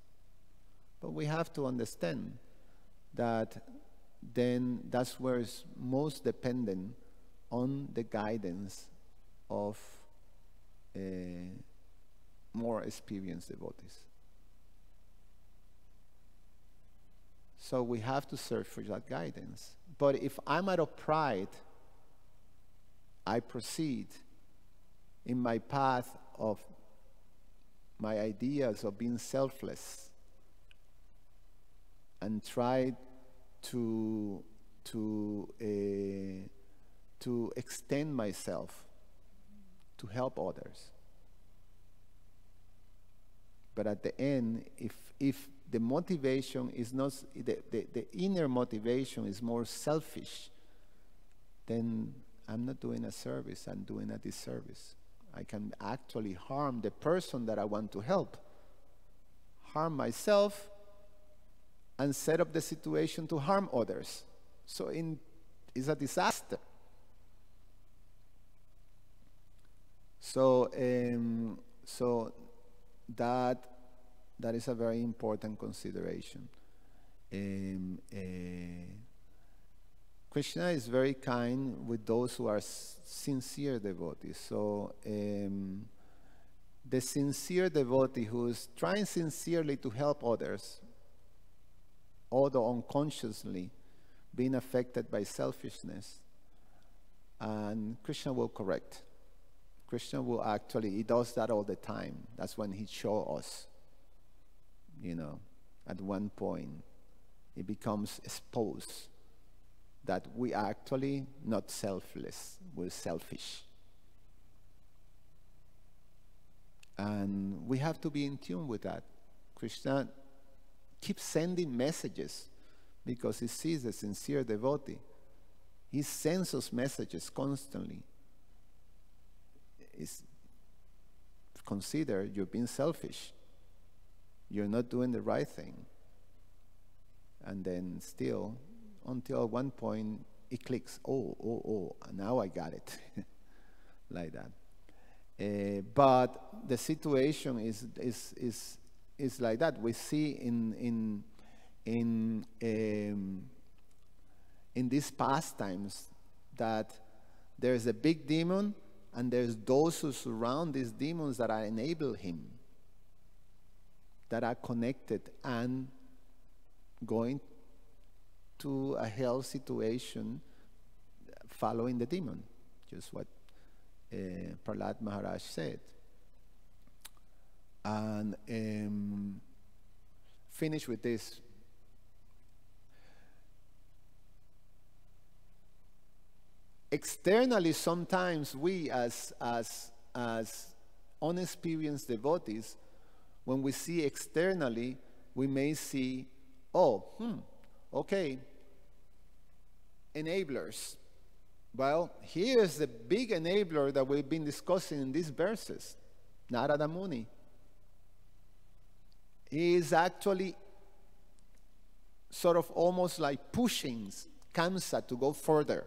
But we have to understand that then that's where it's most dependent on the guidance of more experienced devotees. So we have to search for that guidance. But if I'm out of pride, I proceed in my path of my ideas of being selfless and try to extend myself to help others. But at the end, if the motivation is not, the inner motivation is more selfish, then I'm not doing a service, I'm doing a disservice. I can actually harm the person that I want to help, harm myself, and set up the situation to harm others. So it's a disaster. So that is a very important consideration. Krishna is very kind with those who are sincere devotees. So the sincere devotee who is trying sincerely to help others, although unconsciously being affected by selfishness, and Krishna will correct. Krishna will actually, he does that all the time. That's when he shows us, at one point, it becomes exposed that we are actually not selfless, we're selfish. And we have to be in tune with that. Krishna keeps sending messages because he sees a sincere devotee. He sends us messages constantly. Consider you're being selfish. You're not doing the right thing. And then still, until one point it clicks. Oh, now I got it. Like that. But the situation is like that. We see in these pastimes that there's a big demon, and there's those who surround these demons that enable him, that are connected and going to a hell situation following the demon. Just what Prahlad Maharaj said. And finish with this. Externally, sometimes we as unexperienced devotees, when we see externally, we may see, okay, enablers. Well, here's the big enabler that we've been discussing in these verses, Narada Muni. He is actually sort of almost like pushing Kamsa to go further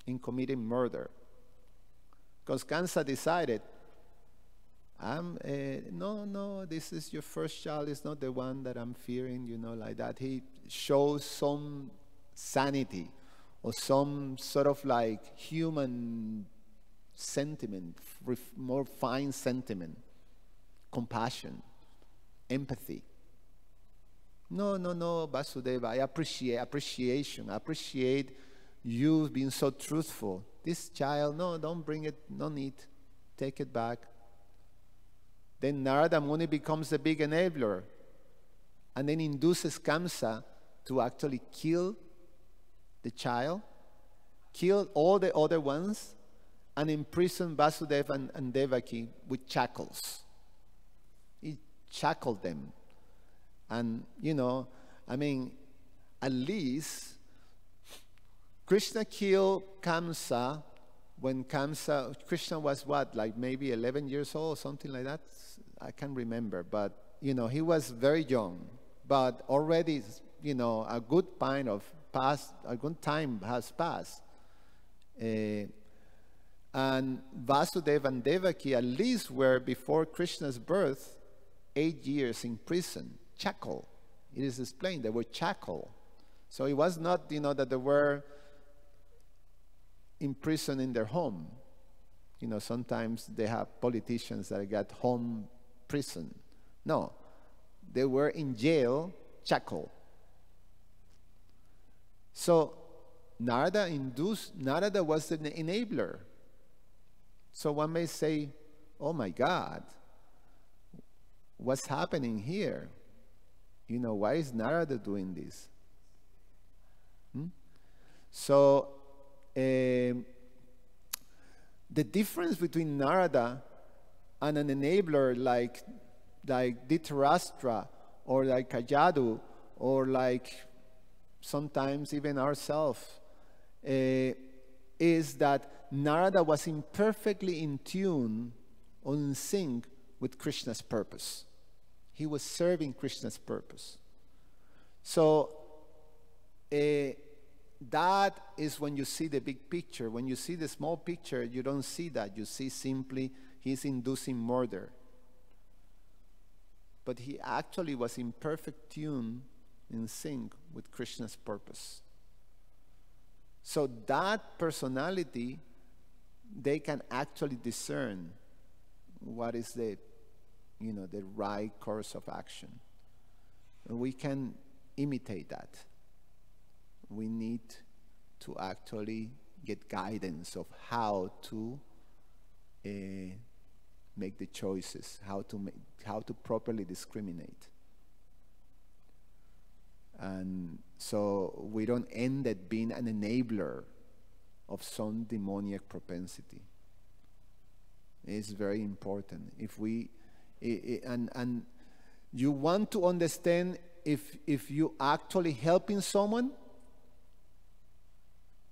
in committing murder. Because Kamsa decided, no, this is your first child, it's not the one that I'm fearing, like that. He shows some sanity or some sort of like human sentiment, more fine sentiment, compassion, empathy. No, no, no, Vasudeva, I appreciation. I appreciate you being so truthful. This child, no, don't bring it, no need. Take it back. Then Narada Muni becomes the big enabler and then induces Kamsa to actually kill the child, kill all the other ones, and imprison Vasudeva and Devaki with shackles. He shackled them. And, at least Krishna killed Kamsa when Krishna was what, like maybe 11 years old, something like that? I can't remember. But, he was very young. But already, a good time has passed. And Vasudeva and Devaki at least were, before Krishna's birth, 8 years in prison, shackled. It is explained, they were shackled. So it was not, that they were imprisoned in their home. Sometimes they have politicians that get home prison. No, they were in jail, shackled. So Narada was the enabler. So one may say, oh my God, what's happening here? Why is Narada doing this? So the difference between Narada and an enabler like Dhritarashtra or like Kajadu or like sometimes even ourselves is that Narada was imperfectly in tune or in sync with Krishna's purpose. He was serving Krishna's purpose. So that is when you see the big picture. When you see the small picture, you don't see that. You see simply he's inducing murder. But he actually was in perfect tune, in sync with Krishna's purpose. So that personality, they can actually discern what is the right course of action. And we can imitate that. We need to actually get guidance of how to make the choices, how to properly discriminate. And so we don't end up being an enabler of some demoniac propensity. It's very important. If we and you want to understand if you actually helping someone,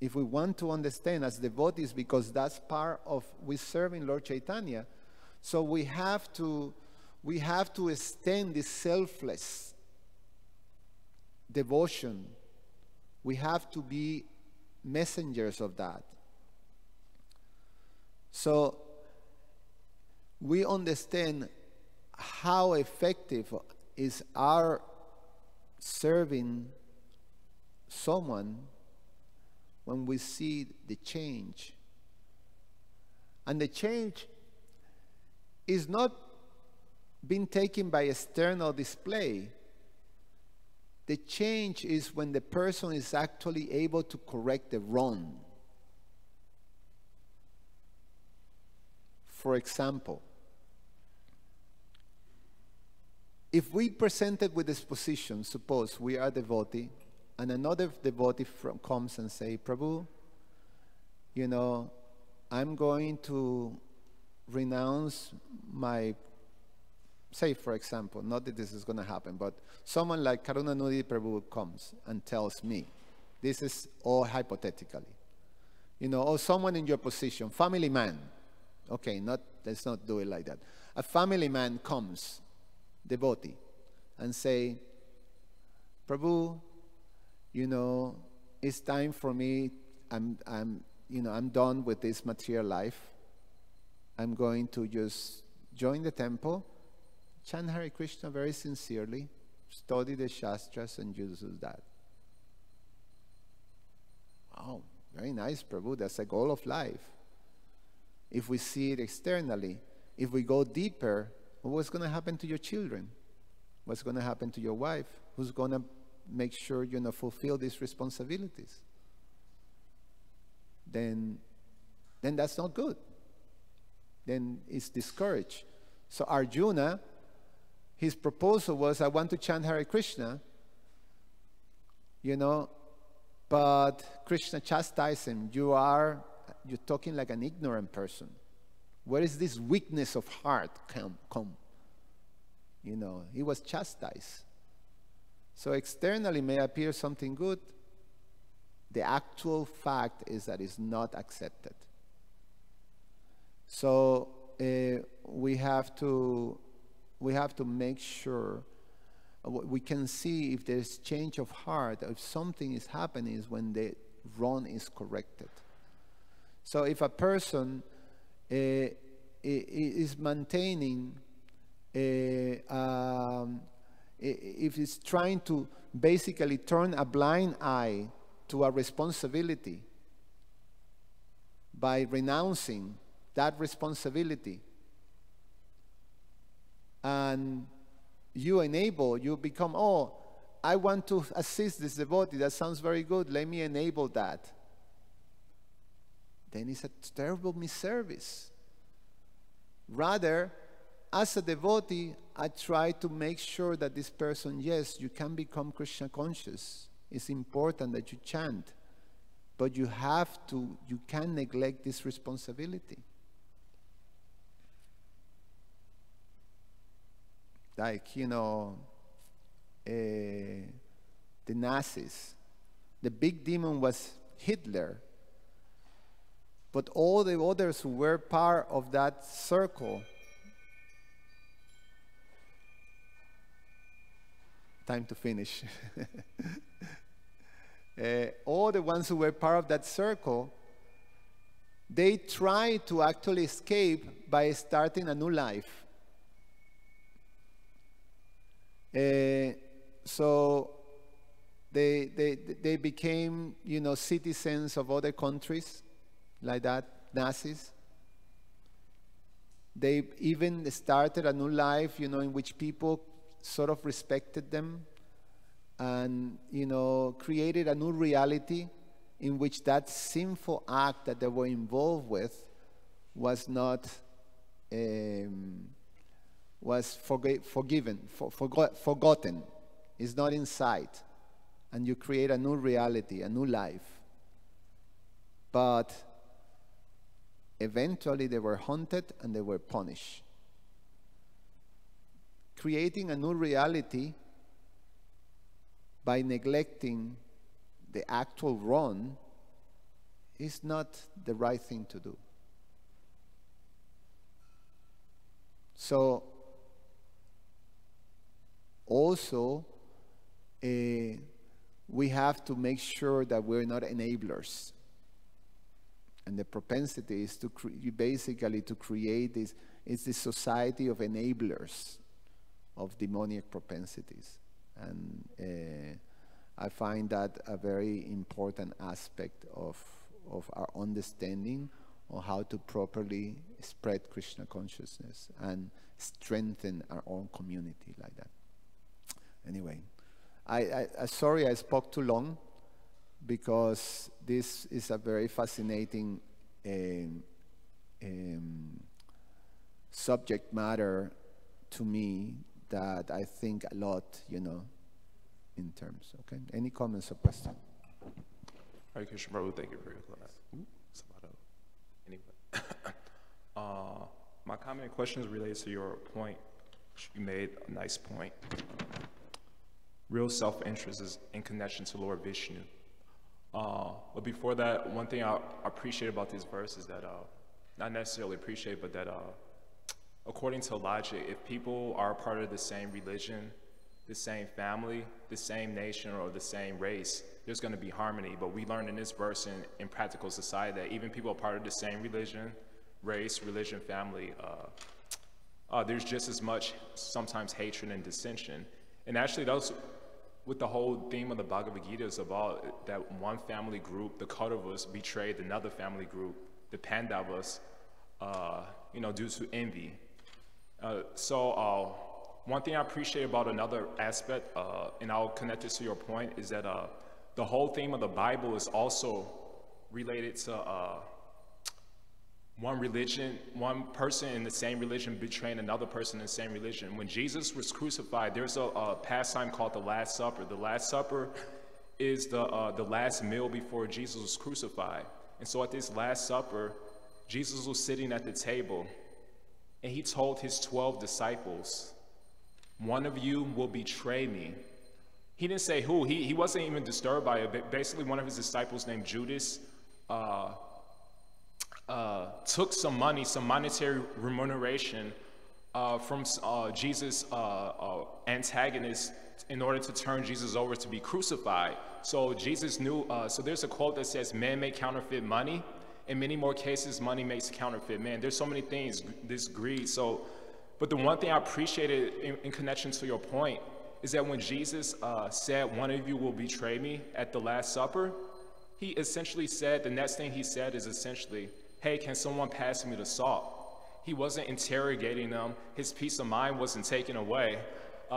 if we want to understand as devotees, because that's part of we serving Lord Chaitanya, so we have to extend this selfless devotion. We have to be messengers of that. So we understand how effective is our serving someone when we see the change. And the change is not being taken by external display. The change is when the person is actually able to correct the wrong. For example, if we presented with this position, suppose we are devotee, and another devotee comes and say, Prabhu, I'm going to renounce my, say for example, not that this is going to happen, but someone like Karunanidhi Prabhu comes and tells me, this is all hypothetically, or someone in your position, family man, okay, let's not do it like that. A family man comes, devotee, and say, Prabhu, it's time for me. I'm done with this material life. I'm going to just join the temple, chant Hare Krishna very sincerely, study the Shastras, and just do that. Oh, very nice, Prabhu. That's a goal of life. if we see it externally. If we go deeper, what's going to happen to your children? What's going to happen to your wife? Who's going to make sure you fulfill these responsibilities? Then that's not good. Then it's discouraged. So Arjuna, his proposal was, I want to chant Hare Krishna, but Krishna chastised him. You're talking like an ignorant person. Where is this weakness of heart come? He was chastised. So externally may appear something good. The actual fact is that it's not accepted. So we have to make sure we can see if there's change of heart, if something is happening, is when the wrong is corrected. So if a person is maintaining, if he's trying to basically turn a blind eye to a responsibility by renouncing that responsibility, and you become, I want to assist this devotee, that sounds very good, let me enable that. Then it's a terrible misservice. Rather, as a devotee, I try to make sure that this person, yes, you can become Krishna conscious. It's important that you chant, but you can't neglect this responsibility. Like, the Nazis. The big demon was Hitler. But all the others who were part of that circle, time to finish. All the ones who were part of that circle, they tried to actually escape by starting a new life. So they became, citizens of other countries, like that, Nazis. They even started a new life, in which people sort of respected them, and, created a new reality in which that sinful act that they were involved with was not, was forgotten. It's not in sight. And you create a new reality, a new life. But eventually they were hunted and they were punished. Creating a new reality by neglecting the actual wrong is not the right thing to do. So, also, we have to make sure that we're not enablers. And the propensity is to basically to create this society of enablers of demoniac propensities. And I find that a very important aspect of our understanding on how to properly spread Krishna consciousness and strengthen our own community like that. Anyway, I sorry I spoke too long, because this is a very fascinating subject matter to me that I think a lot, in terms. Okay. Any comments or questions? Hare Krishna, Prabhu. Thank you for your class. Anyway, my comment and question is related to your point. You made a nice point. Real self-interest is in connection to Lord Vishnu. But before that, one thing I appreciate about this verse is that, not necessarily appreciate, but that according to logic, if people are part of the same religion, the same family, the same nation, or the same race, there's going to be harmony. But we learn in this verse in practical society that even people are part of the same religion, race, religion, family, there's just as much sometimes hatred and dissension. And actually that's what the whole theme of the Bhagavad Gita is about, that one family group, the Kauravas, betrayed another family group, the Pandavas, due to envy. So one thing I appreciate about another aspect, and I'll connect this to your point, is that the whole theme of the Bible is also related to one religion, one person in the same religion betraying another person in the same religion. When Jesus was crucified, there's a pastime called the Last Supper. The Last Supper is the last meal before Jesus was crucified. And so at this Last Supper, Jesus was sitting at the table, and he told his 12 disciples, "One of you will betray me." He didn't say who. He wasn't even disturbed by it. But basically, one of his disciples named Judas took some money, some monetary remuneration from Jesus' antagonist in order to turn Jesus over to be crucified. So Jesus knew, so there's a quote that says, "Man may counterfeit money. In many more cases, money makes counterfeit man." There's so many things, this greed. So, but the one thing I appreciated in connection to your point is that when Jesus said, "One of you will betray me" at the Last Supper, he essentially said, the next thing he said is essentially, "Hey, can someone pass me the salt?" He wasn't interrogating them. His peace of mind wasn't taken away.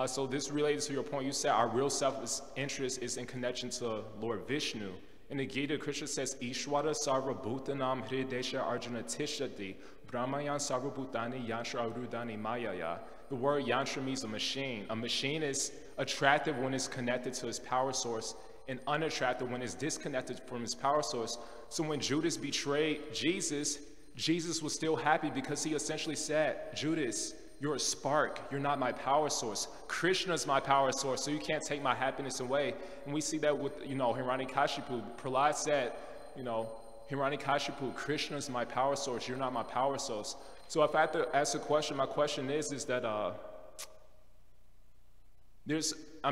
So this relates to your point. You said our real self-interest is in connection to Lord Vishnu. In the Gita, Krishna says, "Ishwara sarva bhutanam hridesha arjuna tishati, brahmayan sarva bhutani yantra arudani mayaya." The word yantra means a machine. A machine is attractive when it's connected to its power source and unattractive when it's disconnected from its power source. So when Judas betrayed Jesus, Jesus was still happy because he essentially said, "Judas, you're a spark. You're not my power source. Krishna's my power source, so you can't take my happiness away." And we see that with, Hiranyakashipu. Prahlad said, "Hiranyakashipu, Krishna's my power source. You're not my power source." So if I have to ask a question, my question is that I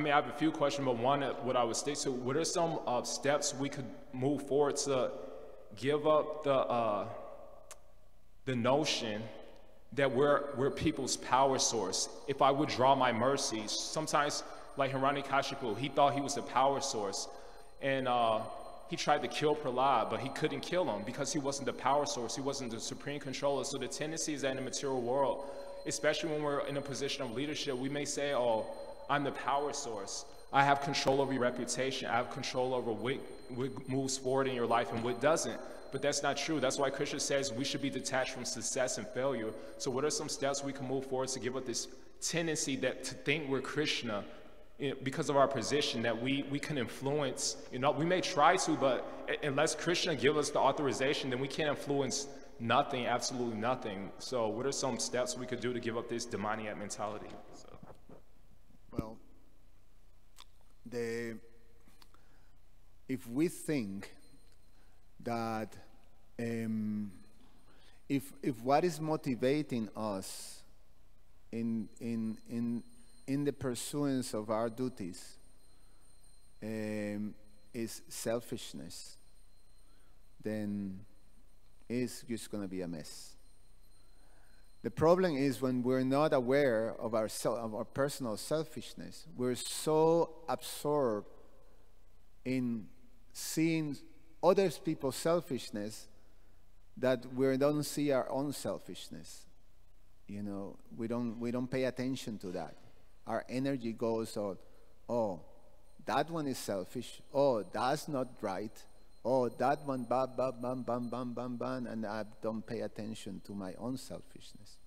have a few questions, but one, what I would stick to, what are some steps we could move forward to give up the notion that we're people's power source? If I withdraw my mercies, sometimes, like Hiranyakashipu, he thought he was the power source, and he tried to kill Prahlad, but he couldn't kill him because he wasn't the power source. He wasn't the supreme controller. So the tendency is that in the material world, especially when we're in a position of leadership, we may say, "Oh, I'm the power source. I have control over your reputation. I have control over what moves forward in your life and what doesn't." But that's not true. That's why Krishna says we should be detached from success and failure. So what are some steps we can move forward to give up this tendency to think we're Krishna, because of our position, that we can influence? We may try to, but unless Krishna gives us the authorization, then we can't influence nothing, absolutely nothing. So what are some steps we could do to give up this demoniac mentality? Well, if we think that if what is motivating us in the pursuance of our duties is selfishness, then it's just going to be a mess. The problem is when we're not aware of our personal selfishness. We're so absorbed in seeing other people's selfishness that we don't see our own selfishness. We don't pay attention to that. Our energy goes on, "Oh, that one is selfish. Oh, that's not right. Oh, that one, bam, bam, bam, bam, bam, bam, bam," and I don't pay attention to my own selfishness.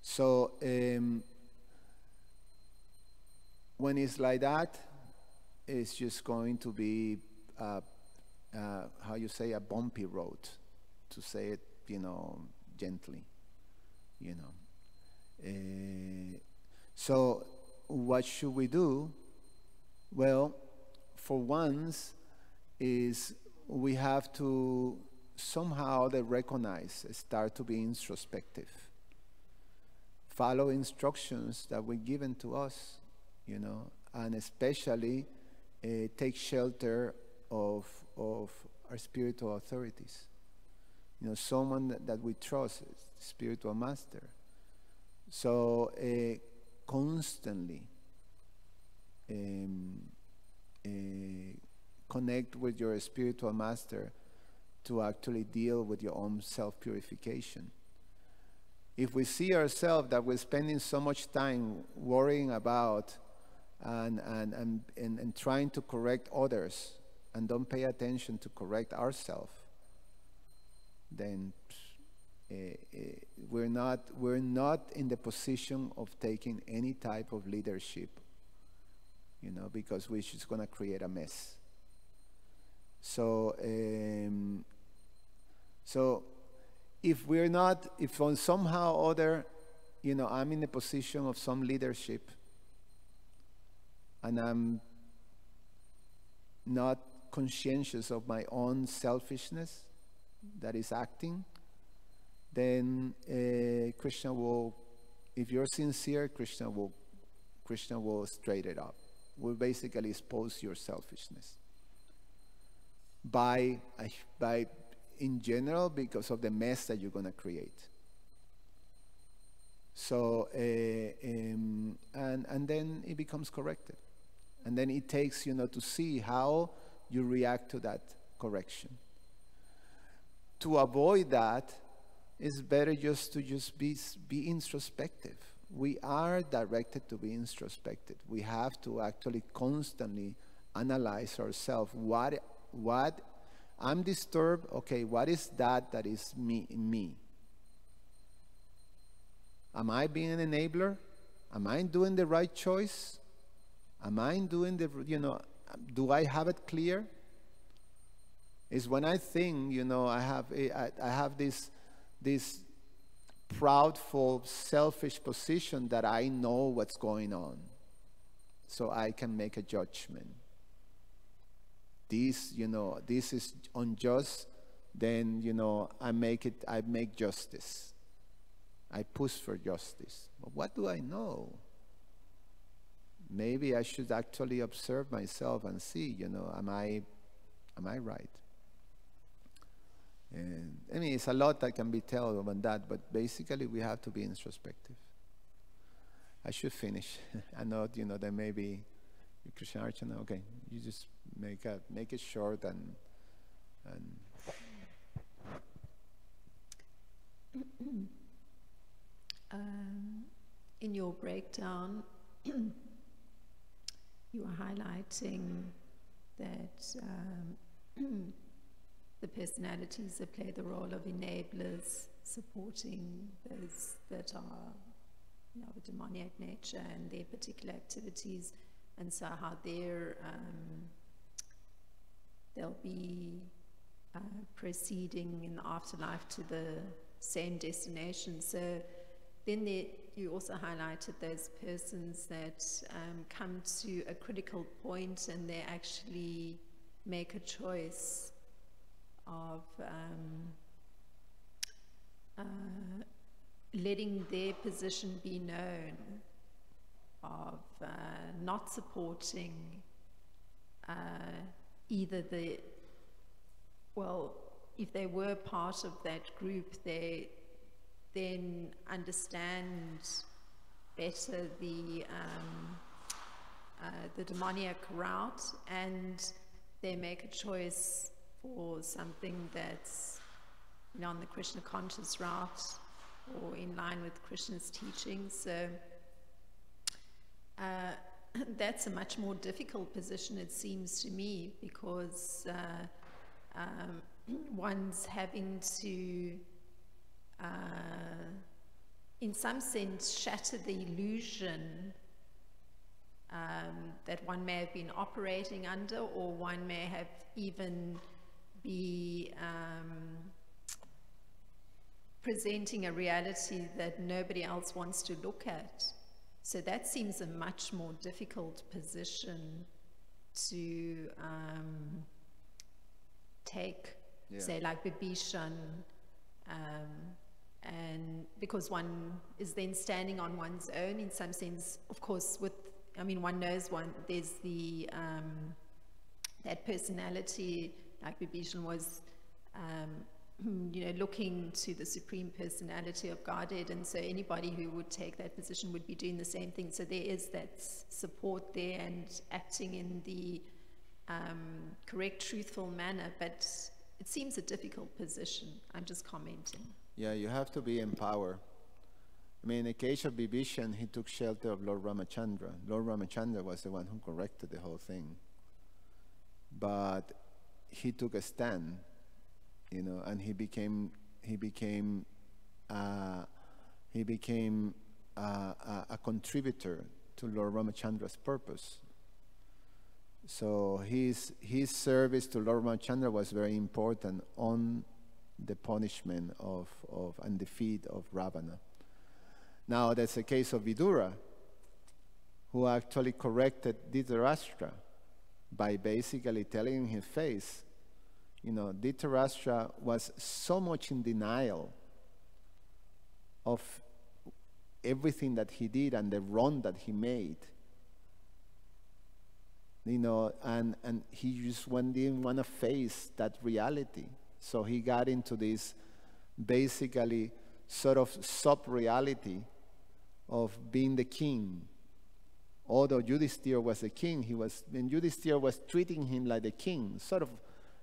So when it's like that, it's just going to be how you say, a bumpy road, to say it, gently, So what should we do? Well, for once, is we have to somehow recognize, start to be introspective, follow instructions that were given to us, and especially take shelter of our spiritual authorities. Someone that we trust, spiritual master. So constantly connect with your spiritual master to actually deal with your own self-purification. if we see ourselves that we're spending so much time worrying about and trying to correct others and don't pay attention to correct ourselves, then we're not in the position of taking any type of leadership, because we're just going to create a mess. So if on somehow or other, I'm in a position of some leadership and I'm not conscientious of my own selfishness that is acting, then Krishna will, if you're sincere, Krishna will straighten it up. Will basically expose your selfishness by in general, because of the mess that you're going to create. So and then it becomes corrected, and then it takes to see how you react to that correction. To avoid that, it's better just to be introspective. We are directed to be introspective. We have to actually constantly analyze ourselves. What I'm disturbed, okay, what is that is me? Am I being an enabler? Am I doing the right choice? Am I doing do I have it clear? Is when I think, I have this proudful, selfish position that I know what's going on, so I can make a judgment. This is unjust, then, I make justice. I push for justice. But what do I know? Maybe I should actually observe myself and see, am I right? And I mean, it's a lot that can be told on that, but basically we have to be introspective. I should finish. I know, there may be Krishna Archana. Okay, you just make it short and in your breakdown, you were highlighting that the personalities that play the role of enablers, supporting those that are of a demoniac nature and their particular activities, and so how they'll be proceeding in the afterlife to the same destination. So then you also highlighted those persons that come to a critical point and they actually make a choice of letting their position be known, of not supporting either if they were part of that group, they then understand better the demoniac route, and they make a choice for something that's on the Krishna conscious route or in line with Krishna's teachings. So that's a much more difficult position, it seems to me, because one's having to in some sense shatter the illusion that one may have been operating under, or one may have even be presenting a reality that nobody else wants to look at. So that seems a much more difficult position to take, say like Vibhishan, and because one is then standing on one's own in some sense, of course, one knows there's the that personality, like Vibhishan was looking to the Supreme Personality of Godhead, and so anybody who would take that position would be doing the same thing. So there is that support there and acting in the correct, truthful manner, but it seems a difficult position. I'm just commenting. Yeah, you have to be empowered. I mean, in the case of Vibhishan, he took shelter of Lord Ramachandra. Lord Ramachandra was the one who corrected the whole thing. But he took a stand, you know, and he became a contributor to Lord Ramachandra's purpose. So his service to Lord Ramachandra was very important on the punishment of and defeat of Ravana. Now that's the case of Vidura, who actually corrected Dhritarashtra by basically telling in his face, you know, Dhritarashtra was so much in denial of everything that he did and the wrong that he made, you know, and he just didn't want to face that reality. So he got into this basically sort of sub-reality of being the king. Although Yudhisthira was the king, and Yudhisthira was treating him like the king, sort of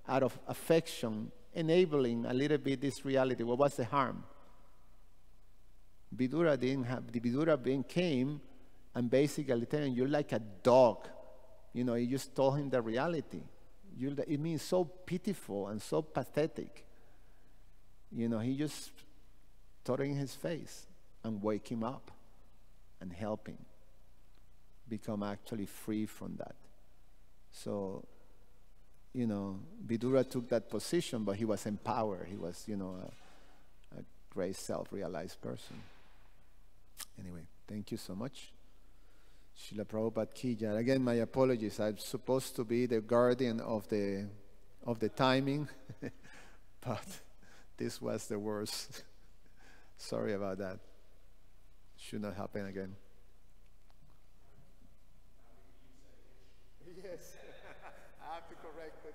out of affection, enabling a little bit this reality. Well, what's the harm? Vidura came and basically telling him, you're like a dog. You know, he just told him the reality. It means so pitiful and so pathetic. You know, he just told it in his face and wake him up and help him become actually free from that. So, you know, Vidura took that position, but he was empowered. He was, you know, a great self-realized person. Anyway, thank you so much. Srila Prabhupada Ki Jai. Again, my apologies. I'm supposed to be the guardian of the timing, but this was the worst. Sorry about that. Should not happen again. Yes, I have to correct it.